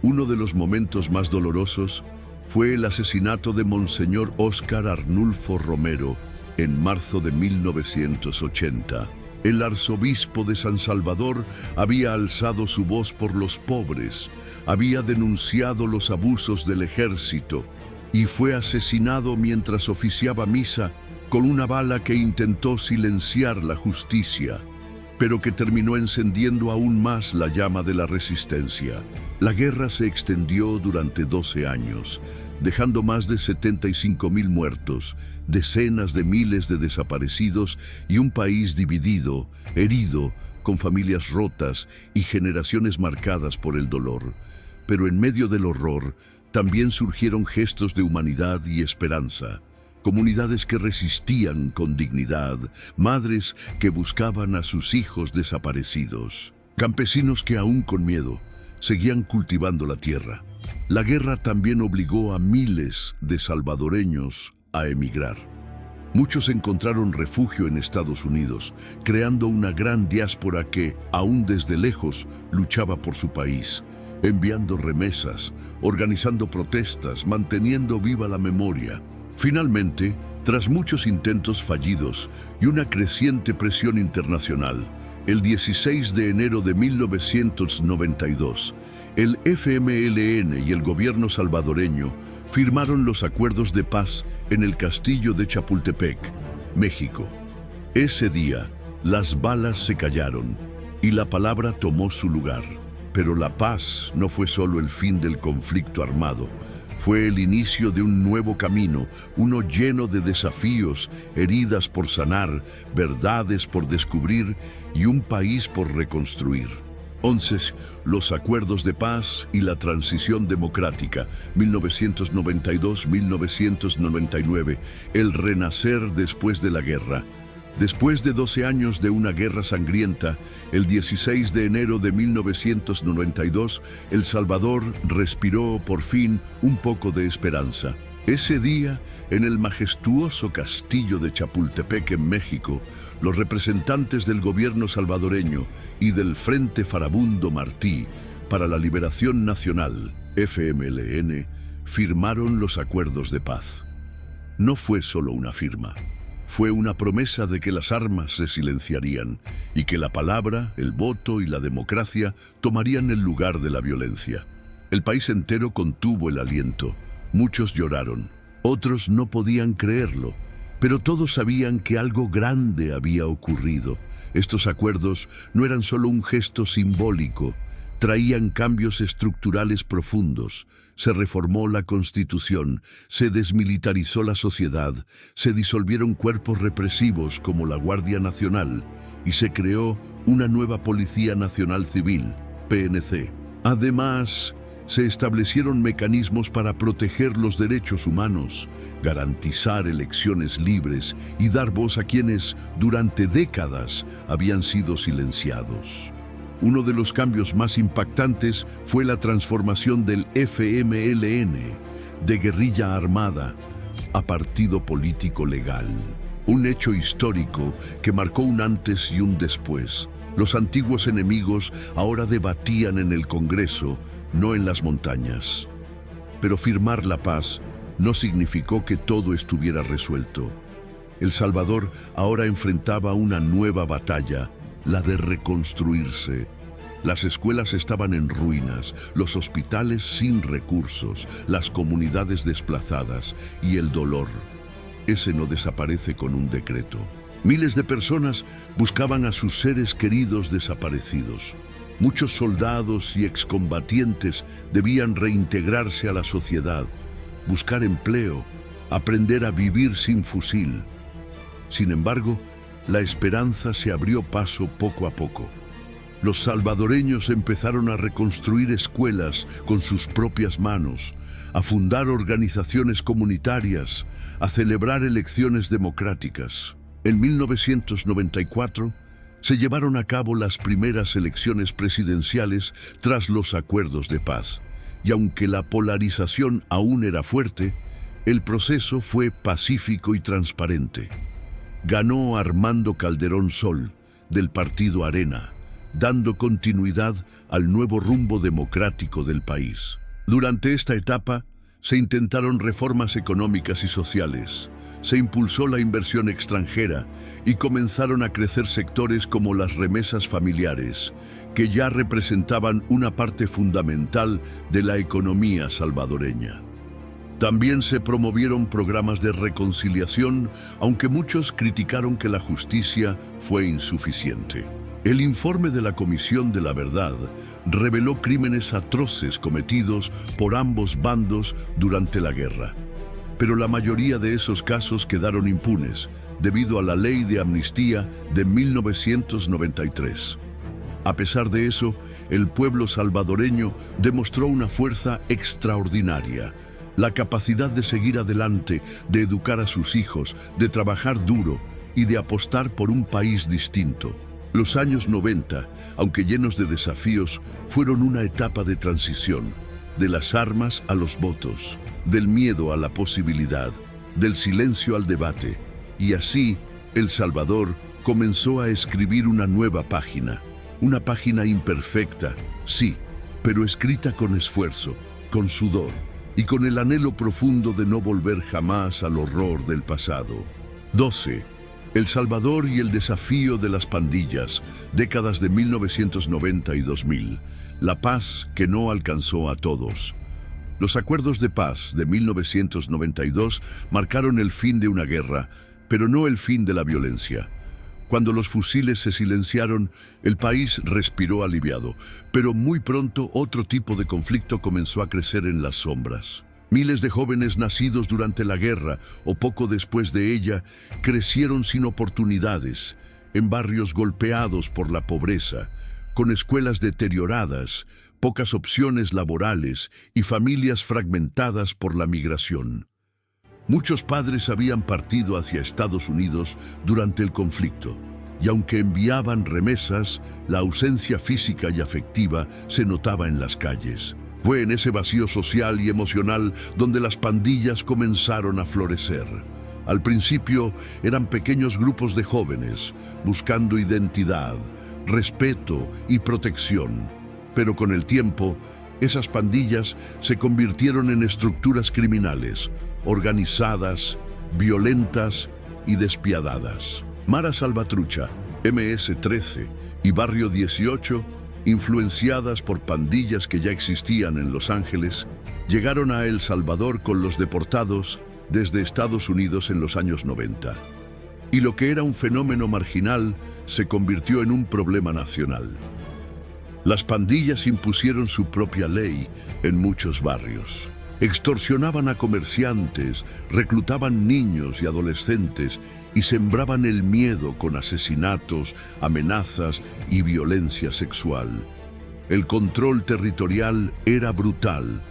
Speaker 1: Uno de los momentos más dolorosos fue el asesinato de Monseñor Óscar Arnulfo Romero en marzo de 1980. El arzobispo de San Salvador había alzado su voz por los pobres, había denunciado los abusos del ejército y fue asesinado mientras oficiaba misa con una bala que intentó silenciar la justicia, pero que terminó encendiendo aún más la llama de la resistencia. La guerra se extendió durante 12 años, dejando más de 75.000 muertos, decenas de miles de desaparecidos y un país dividido, herido, con familias rotas y generaciones marcadas por el dolor. Pero en medio del horror, también surgieron gestos de humanidad y esperanza. Comunidades que resistían con dignidad, madres que buscaban a sus hijos desaparecidos, campesinos que aún con miedo seguían cultivando la tierra. La guerra también obligó a miles de salvadoreños a emigrar. Muchos encontraron refugio en Estados Unidos, creando una gran diáspora que, aún desde lejos, luchaba por su país, enviando remesas, organizando protestas, manteniendo viva la memoria. Finalmente, tras muchos intentos fallidos y una creciente presión internacional, el 16 de enero de 1992, el FMLN y el gobierno salvadoreño firmaron los acuerdos de paz en el castillo de Chapultepec, México. Ese día, las balas se callaron y la palabra tomó su lugar. Pero la paz no fue solo el fin del conflicto armado, fue el inicio de un nuevo camino, uno lleno de desafíos, heridas por sanar, verdades por descubrir y un país por reconstruir. Entonces, los acuerdos de paz y la transición democrática, 1992-1999, el renacer después de la guerra. Después de 12 años de una guerra sangrienta, el 16 de enero de 1992, El Salvador respiró por fin un poco de esperanza. Ese día, en el majestuoso castillo de Chapultepec en México, los representantes del gobierno salvadoreño y del Frente Farabundo Martí para la Liberación Nacional, FMLN, firmaron los acuerdos de paz. No fue solo una firma. Fue una promesa de que las armas se silenciarían y que la palabra, el voto y la democracia tomarían el lugar de la violencia. El país entero contuvo el aliento. Muchos lloraron, otros no podían creerlo, pero todos sabían que algo grande había ocurrido. Estos acuerdos no eran solo un gesto simbólico, traían cambios estructurales profundos. Se reformó la Constitución, se desmilitarizó la sociedad, se disolvieron cuerpos represivos como la Guardia Nacional y se creó una nueva Policía Nacional Civil, PNC. Además, se establecieron mecanismos para proteger los derechos humanos, garantizar elecciones libres y dar voz a quienes, durante décadas, habían sido silenciados. Uno de los cambios más impactantes fue la transformación del FMLN de guerrilla armada a partido político legal. Un hecho histórico que marcó un antes y un después. Los antiguos enemigos ahora debatían en el Congreso, no en las montañas. Pero firmar la paz no significó que todo estuviera resuelto. El Salvador ahora enfrentaba una nueva batalla, la de reconstruirse. Las escuelas estaban en ruinas, los hospitales sin recursos, las comunidades desplazadas y el dolor. Ese no desaparece con un decreto. Miles de personas buscaban a sus seres queridos desaparecidos. Muchos soldados y excombatientes debían reintegrarse a la sociedad, buscar empleo, aprender a vivir sin fusil. Sin embargo, la esperanza se abrió paso poco a poco. Los salvadoreños empezaron a reconstruir escuelas con sus propias manos, a fundar organizaciones comunitarias, a celebrar elecciones democráticas. En 1994 se llevaron a cabo las primeras elecciones presidenciales tras los acuerdos de paz, y aunque la polarización aún era fuerte, el proceso fue pacífico y transparente. Ganó Armando Calderón Sol, del partido Arena, dando continuidad al nuevo rumbo democrático del país. Durante esta etapa, se intentaron reformas económicas y sociales, se impulsó la inversión extranjera y comenzaron a crecer sectores como las remesas familiares, que ya representaban una parte fundamental de la economía salvadoreña. También se promovieron programas de reconciliación, aunque muchos criticaron que la justicia fue insuficiente. El informe de la Comisión de la Verdad reveló crímenes atroces cometidos por ambos bandos durante la guerra. Pero la mayoría de esos casos quedaron impunes debido a la Ley de Amnistía de 1993. A pesar de eso, el pueblo salvadoreño demostró una fuerza extraordinaria, la capacidad de seguir adelante, de educar a sus hijos, de trabajar duro y de apostar por un país distinto. Los años 90, aunque llenos de desafíos, fueron una etapa de transición, de las armas a los votos, del miedo a la posibilidad, del silencio al debate, y así El Salvador comenzó a escribir una nueva página, una página imperfecta, sí, pero escrita con esfuerzo, con sudor y con el anhelo profundo de no volver jamás al horror del pasado. 12. El Salvador y el desafío de las pandillas, décadas de 1990 y 2000, la paz que no alcanzó a todos. Los acuerdos de paz de 1992 marcaron el fin de una guerra, pero no el fin de la violencia. Cuando los fusiles se silenciaron, el país respiró aliviado, pero muy pronto otro tipo de conflicto comenzó a crecer en las sombras. Miles de jóvenes nacidos durante la guerra o poco después de ella crecieron sin oportunidades, en barrios golpeados por la pobreza, con escuelas deterioradas, pocas opciones laborales y familias fragmentadas por la migración. Muchos padres habían partido hacia Estados Unidos durante el conflicto, y aunque enviaban remesas, la ausencia física y afectiva se notaba en las calles. Fue en ese vacío social y emocional donde las pandillas comenzaron a florecer. Al principio eran pequeños grupos de jóvenes, buscando identidad, respeto y protección. Pero con el tiempo, esas pandillas se convirtieron en estructuras criminales, organizadas, violentas y despiadadas. Mara Salvatrucha, MS-13 y Barrio 18, influenciadas por pandillas que ya existían en Los Ángeles, llegaron a El Salvador con los deportados desde Estados Unidos en los años 90. Y lo que era un fenómeno marginal se convirtió en un problema nacional. Las pandillas impusieron su propia ley en muchos barrios. Extorsionaban a comerciantes, reclutaban niños y adolescentes y sembraban el miedo con asesinatos, amenazas y violencia sexual. El control territorial era brutal.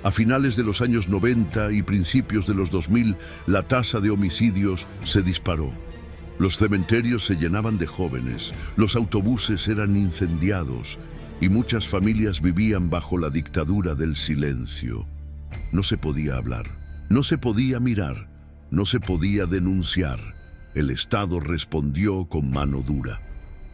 Speaker 1: A finales de los años 90 y principios de los 2000, la tasa de homicidios se disparó. Los cementerios se llenaban de jóvenes, los autobuses eran incendiados y muchas familias vivían bajo la dictadura del silencio. No se podía hablar, no se podía mirar, no se podía denunciar. El Estado respondió con mano dura.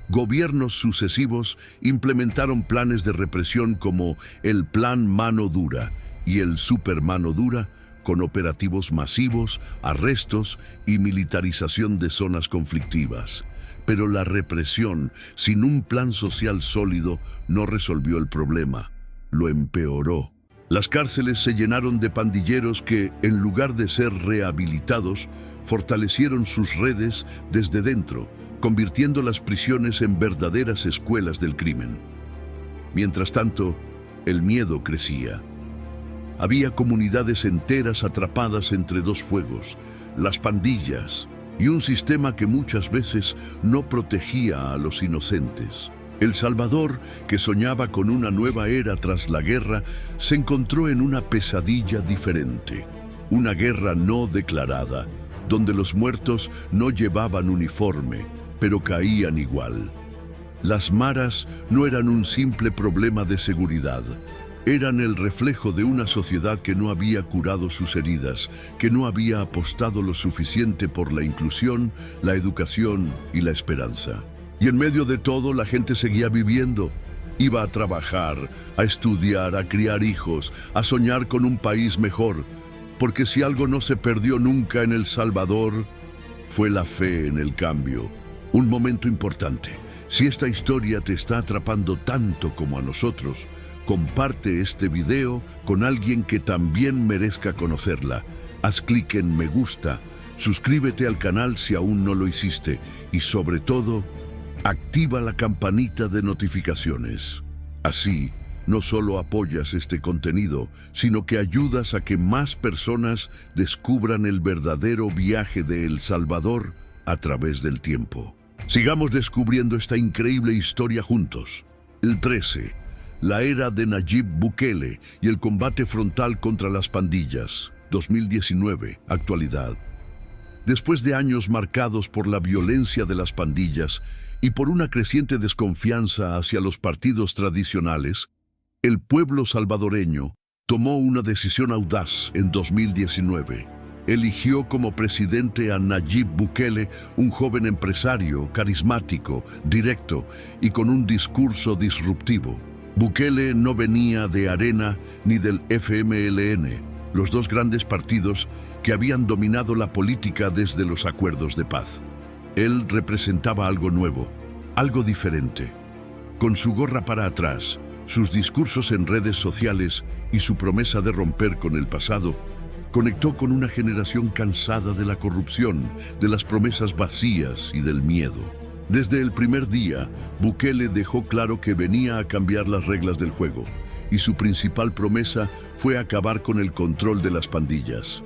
Speaker 1: Gobiernos sucesivos implementaron planes de represión como el Plan Mano Dura y el Super Mano Dura, con operativos masivos, arrestos y militarización de zonas conflictivas. Pero la represión, sin un plan social sólido, no resolvió el problema, lo empeoró. Las cárceles se llenaron de pandilleros que, en lugar de ser rehabilitados, fortalecieron sus redes desde dentro, convirtiendo las prisiones en verdaderas escuelas del crimen. Mientras tanto, el miedo crecía. Había comunidades enteras atrapadas entre dos fuegos, las pandillas, y un sistema que muchas veces no protegía a los inocentes. El Salvador, que soñaba con una nueva era tras la guerra, se encontró en una pesadilla diferente. Una guerra no declarada, donde los muertos no llevaban uniforme, pero caían igual. Las maras no eran un simple problema de seguridad. Eran el reflejo de una sociedad que no había curado sus heridas, que no había apostado lo suficiente por la inclusión, la educación y la esperanza. Y en medio de todo, la gente seguía viviendo. Iba a trabajar, a estudiar, a criar hijos, a soñar con un país mejor. Porque si algo no se perdió nunca en El Salvador, fue la fe en el cambio. Un momento importante. Si esta historia te está atrapando tanto como a nosotros, comparte este video con alguien que también merezca conocerla. Haz clic en me gusta, suscríbete al canal si aún no lo hiciste y sobre todo, activa la campanita de notificaciones. Así, no solo apoyas este contenido, sino que ayudas a que más personas descubran el verdadero viaje de El Salvador a través del tiempo. Sigamos descubriendo esta increíble historia juntos. El 13. La era de Nayib Bukele y el combate frontal contra las pandillas. 2019. Actualidad. Después de años marcados por la violencia de las pandillas y por una creciente desconfianza hacia los partidos tradicionales, el pueblo salvadoreño tomó una decisión audaz en 2019. Eligió como presidente a Nayib Bukele, un joven empresario, carismático, directo y con un discurso disruptivo. Bukele no venía de Arena ni del FMLN, los dos grandes partidos que habían dominado la política desde los acuerdos de paz. Él representaba algo nuevo, algo diferente. Con su gorra para atrás, sus discursos en redes sociales y su promesa de romper con el pasado, conectó con una generación cansada de la corrupción, de las promesas vacías y del miedo. Desde el primer día, Bukele dejó claro que venía a cambiar las reglas del juego, y su principal promesa fue acabar con el control de las pandillas.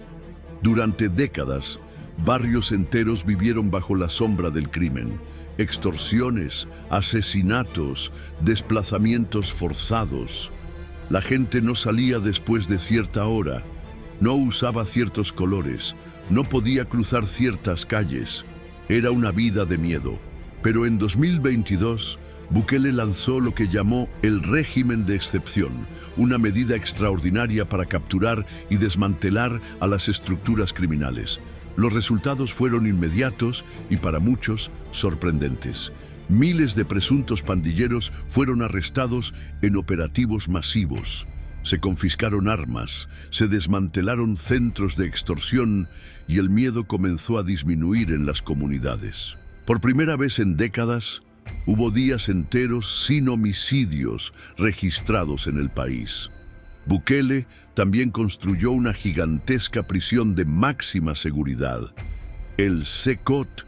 Speaker 1: Durante décadas, barrios enteros vivieron bajo la sombra del crimen. Extorsiones, asesinatos, desplazamientos forzados. La gente no salía después de cierta hora, no usaba ciertos colores, no podía cruzar ciertas calles. Era una vida de miedo. Pero en 2022, Bukele lanzó lo que llamó el régimen de excepción, una medida extraordinaria para capturar y desmantelar a las estructuras criminales. Los resultados fueron inmediatos y para muchos sorprendentes. Miles de presuntos pandilleros fueron arrestados en operativos masivos. Se confiscaron armas, se desmantelaron centros de extorsión y el miedo comenzó a disminuir en las comunidades. Por primera vez en décadas, hubo días enteros sin homicidios registrados en el país. Bukele también construyó una gigantesca prisión de máxima seguridad, el CECOT,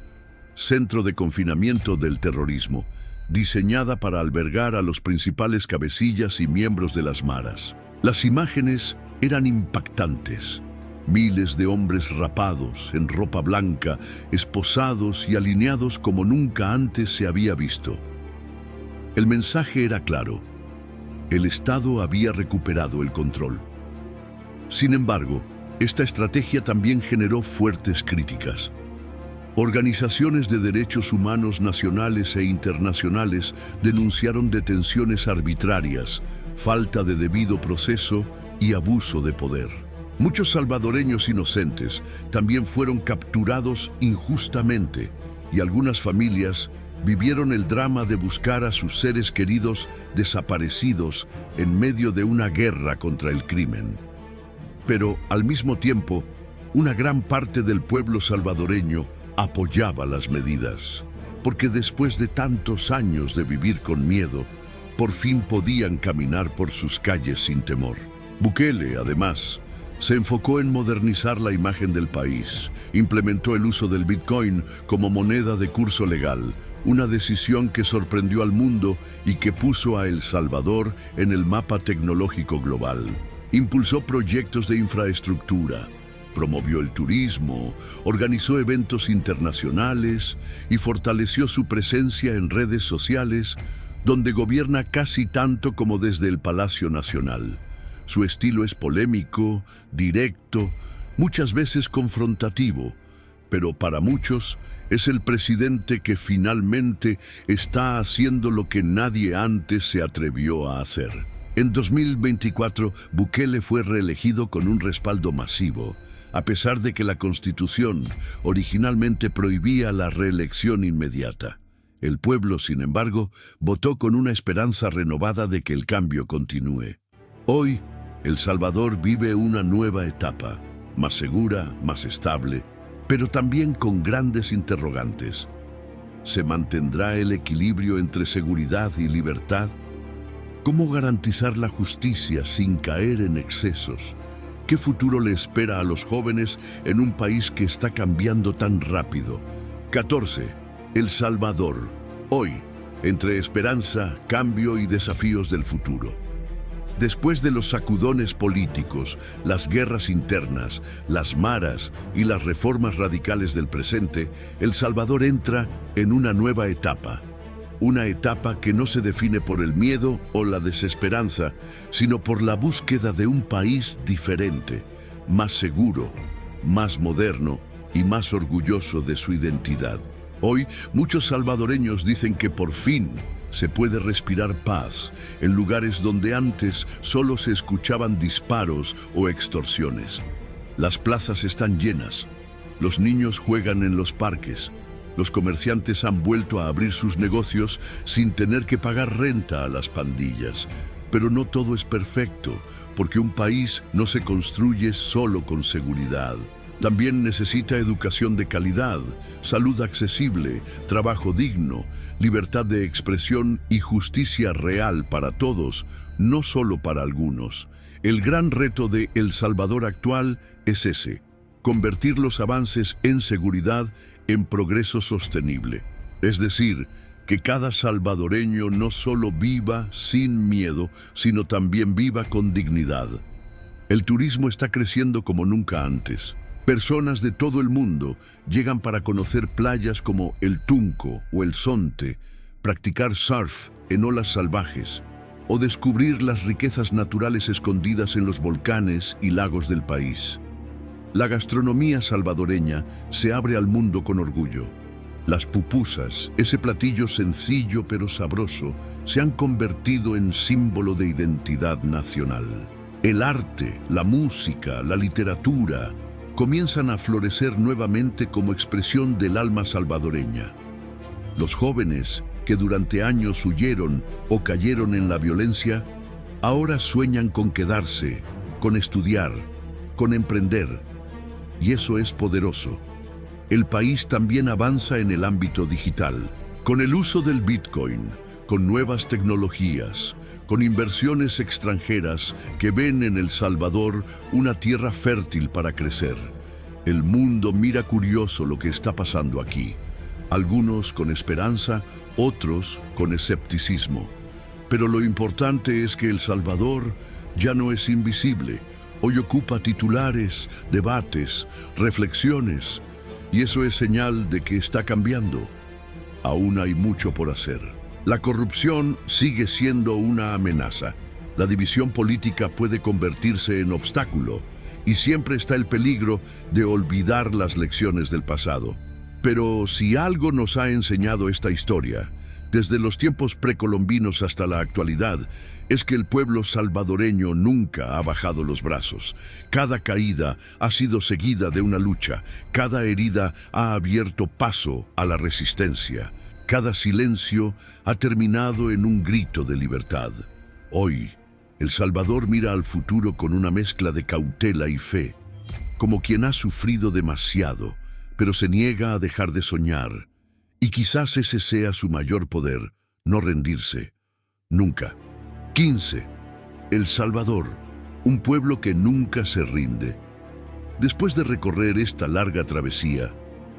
Speaker 1: Centro de Confinamiento del Terrorismo, diseñada para albergar a los principales cabecillas y miembros de las maras. Las imágenes eran impactantes. Miles de hombres rapados, en ropa blanca, esposados y alineados como nunca antes se había visto. El mensaje era claro. El Estado había recuperado el control. Sin embargo, esta estrategia también generó fuertes críticas. Organizaciones de derechos humanos nacionales e internacionales denunciaron detenciones arbitrarias, falta de debido proceso y abuso de poder. Muchos salvadoreños inocentes también fueron capturados injustamente y algunas familias vivieron el drama de buscar a sus seres queridos desaparecidos en medio de una guerra contra el crimen. Pero, al mismo tiempo, una gran parte del pueblo salvadoreño apoyaba las medidas, porque después de tantos años de vivir con miedo, por fin podían caminar por sus calles sin temor. Bukele, además, se enfocó en modernizar la imagen del país, implementó el uso del Bitcoin como moneda de curso legal, una decisión que sorprendió al mundo y que puso a El Salvador en el mapa tecnológico global. Impulsó proyectos de infraestructura, promovió el turismo, organizó eventos internacionales y fortaleció su presencia en redes sociales, donde gobierna casi tanto como desde el Palacio Nacional. Su estilo es polémico, directo, muchas veces confrontativo, pero para muchos es el presidente que finalmente está haciendo lo que nadie antes se atrevió a hacer. En 2024, Bukele fue reelegido con un respaldo masivo, a pesar de que la Constitución originalmente prohibía la reelección inmediata. El pueblo, sin embargo, votó con una esperanza renovada de que el cambio continúe. Hoy, El Salvador vive una nueva etapa, más segura, más estable, pero también con grandes interrogantes. ¿Se mantendrá el equilibrio entre seguridad y libertad? ¿Cómo garantizar la justicia sin caer en excesos? ¿Qué futuro le espera a los jóvenes en un país que está cambiando tan rápido? 14. El Salvador. Hoy, entre esperanza, cambio y desafíos del futuro. Después de los sacudones políticos, las guerras internas, las maras y las reformas radicales del presente, El Salvador entra en una nueva etapa. Una etapa que no se define por el miedo o la desesperanza, sino por la búsqueda de un país diferente, más seguro, más moderno y más orgulloso de su identidad. Hoy, muchos salvadoreños dicen que por fin se puede respirar paz en lugares donde antes solo se escuchaban disparos o extorsiones. Las plazas están llenas, los niños juegan en los parques, los comerciantes han vuelto a abrir sus negocios sin tener que pagar renta a las pandillas. Pero no todo es perfecto, porque un país no se construye solo con seguridad. También necesita educación de calidad, salud accesible, trabajo digno, libertad de expresión y justicia real para todos, no solo para algunos. El gran reto de El Salvador actual es ese: convertir los avances en seguridad en progreso sostenible. Es decir, que cada salvadoreño no solo viva sin miedo, sino también viva con dignidad. El turismo está creciendo como nunca antes. Personas de todo el mundo llegan para conocer playas como el Tunco o el Zonte, practicar surf en olas salvajes o descubrir las riquezas naturales escondidas en los volcanes y lagos del país. La gastronomía salvadoreña se abre al mundo con orgullo. Las pupusas, ese platillo sencillo pero sabroso, se han convertido en símbolo de identidad nacional. El arte, la música, la literatura comienzan a florecer nuevamente como expresión del alma salvadoreña. Los jóvenes, que durante años huyeron o cayeron en la violencia, ahora sueñan con quedarse, con estudiar, con emprender. Y eso es poderoso. El país también avanza en el ámbito digital, con el uso del Bitcoin, con nuevas tecnologías, con inversiones extranjeras que ven en El Salvador una tierra fértil para crecer. El mundo mira curioso lo que está pasando aquí. Algunos con esperanza, otros con escepticismo. Pero lo importante es que El Salvador ya no es invisible. Hoy ocupa titulares, debates, reflexiones, y eso es señal de que está cambiando. Aún hay mucho por hacer. La corrupción sigue siendo una amenaza. La división política puede convertirse en obstáculo, y siempre está el peligro de olvidar las lecciones del pasado. Pero si algo nos ha enseñado esta historia, desde los tiempos precolombinos hasta la actualidad, es que el pueblo salvadoreño nunca ha bajado los brazos. Cada caída ha sido seguida de una lucha, cada herida ha abierto paso a la resistencia, cada silencio ha terminado en un grito de libertad. Hoy, El Salvador mira al futuro con una mezcla de cautela y fe, como quien ha sufrido demasiado, pero se niega a dejar de soñar. Y quizás ese sea su mayor poder, no rendirse. Nunca. 15. El Salvador, un pueblo que nunca se rinde. Después de recorrer esta larga travesía,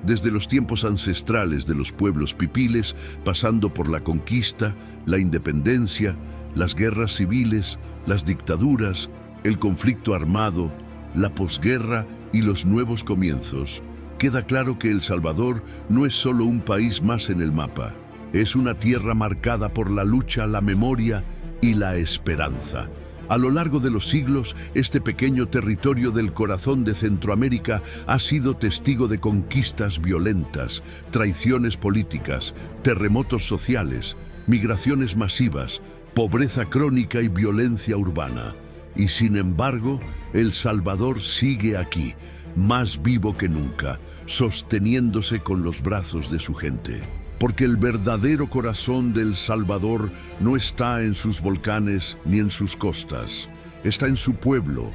Speaker 1: desde los tiempos ancestrales de los pueblos pipiles, pasando por la conquista, la independencia, las guerras civiles, las dictaduras, el conflicto armado, la posguerra y los nuevos comienzos, queda claro que El Salvador no es solo un país más en el mapa, es una tierra marcada por la lucha, la memoria y la esperanza. A lo largo de los siglos, este pequeño territorio del corazón de Centroamérica ha sido testigo de conquistas violentas, traiciones políticas, terremotos sociales, migraciones masivas, pobreza crónica y violencia urbana. Y sin embargo, El Salvador sigue aquí, más vivo que nunca, sosteniéndose con los brazos de su gente. Porque el verdadero corazón de El Salvador no está en sus volcanes ni en sus costas, está en su pueblo,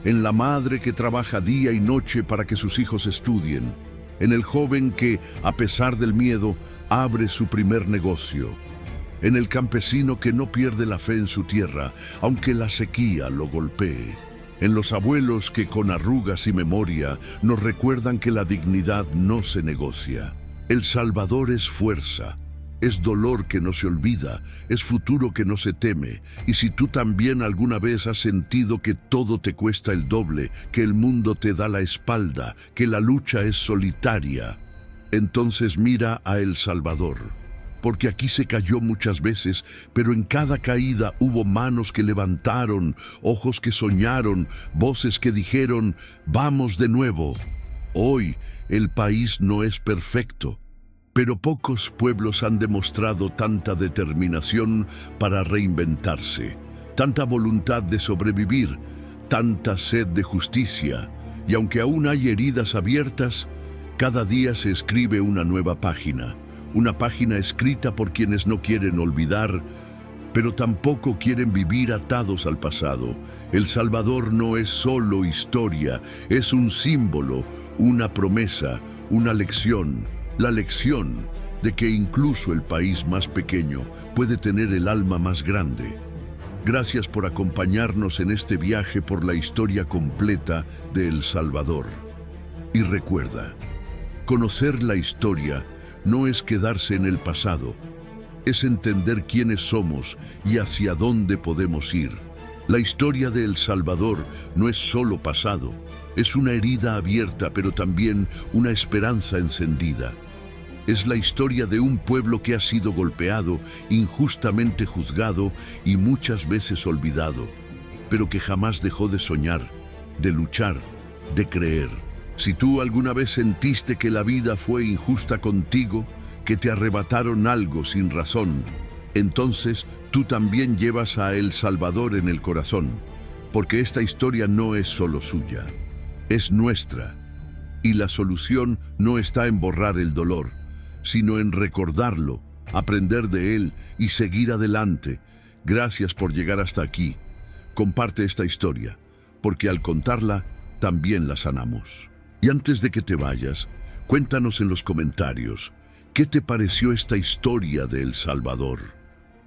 Speaker 1: en la madre que trabaja día y noche para que sus hijos estudien, en el joven que, a pesar del miedo, abre su primer negocio, en el campesino que no pierde la fe en su tierra, aunque la sequía lo golpee, en los abuelos que con arrugas y memoria nos recuerdan que la dignidad no se negocia. El Salvador es fuerza, es dolor que no se olvida, es futuro que no se teme. Y si tú también alguna vez has sentido que todo te cuesta el doble, que el mundo te da la espalda, que la lucha es solitaria, entonces mira a El Salvador. Porque aquí se cayó muchas veces, pero en cada caída hubo manos que levantaron, ojos que soñaron, voces que dijeron, vamos de nuevo. Hoy el país no es perfecto, pero pocos pueblos han demostrado tanta determinación para reinventarse, tanta voluntad de sobrevivir, tanta sed de justicia. Y aunque aún hay heridas abiertas, cada día se escribe una nueva página, una página escrita por quienes no quieren olvidar, pero tampoco quieren vivir atados al pasado. El Salvador no es solo historia, es un símbolo, una promesa, una lección. La lección de que incluso el país más pequeño puede tener el alma más grande. Gracias por acompañarnos en este viaje por la historia completa de El Salvador. Y recuerda, conocer la historia no es quedarse en el pasado, es entender quiénes somos y hacia dónde podemos ir. La historia de El Salvador no es solo pasado, es una herida abierta, pero también una esperanza encendida. Es la historia de un pueblo que ha sido golpeado, injustamente juzgado y muchas veces olvidado, pero que jamás dejó de soñar, de luchar, de creer. Si tú alguna vez sentiste que la vida fue injusta contigo, que te arrebataron algo sin razón, entonces tú también llevas a El Salvador en el corazón, porque esta historia no es solo suya, es nuestra. Y la solución no está en borrar el dolor, sino en recordarlo, aprender de él y seguir adelante. Gracias por llegar hasta aquí. Comparte esta historia, porque al contarla, también la sanamos. Y antes de que te vayas, cuéntanos en los comentarios, ¿qué te pareció esta historia de El Salvador?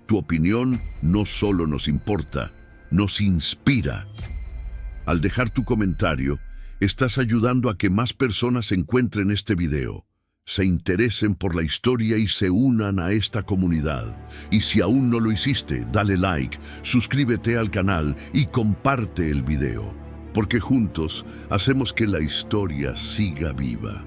Speaker 1: Tu opinión no solo nos importa, nos inspira. Al dejar tu comentario, estás ayudando a que más personas encuentren este video, se interesen por la historia y se unan a esta comunidad. Y si aún no lo hiciste, dale like, suscríbete al canal y comparte el video, porque juntos hacemos que la historia siga viva.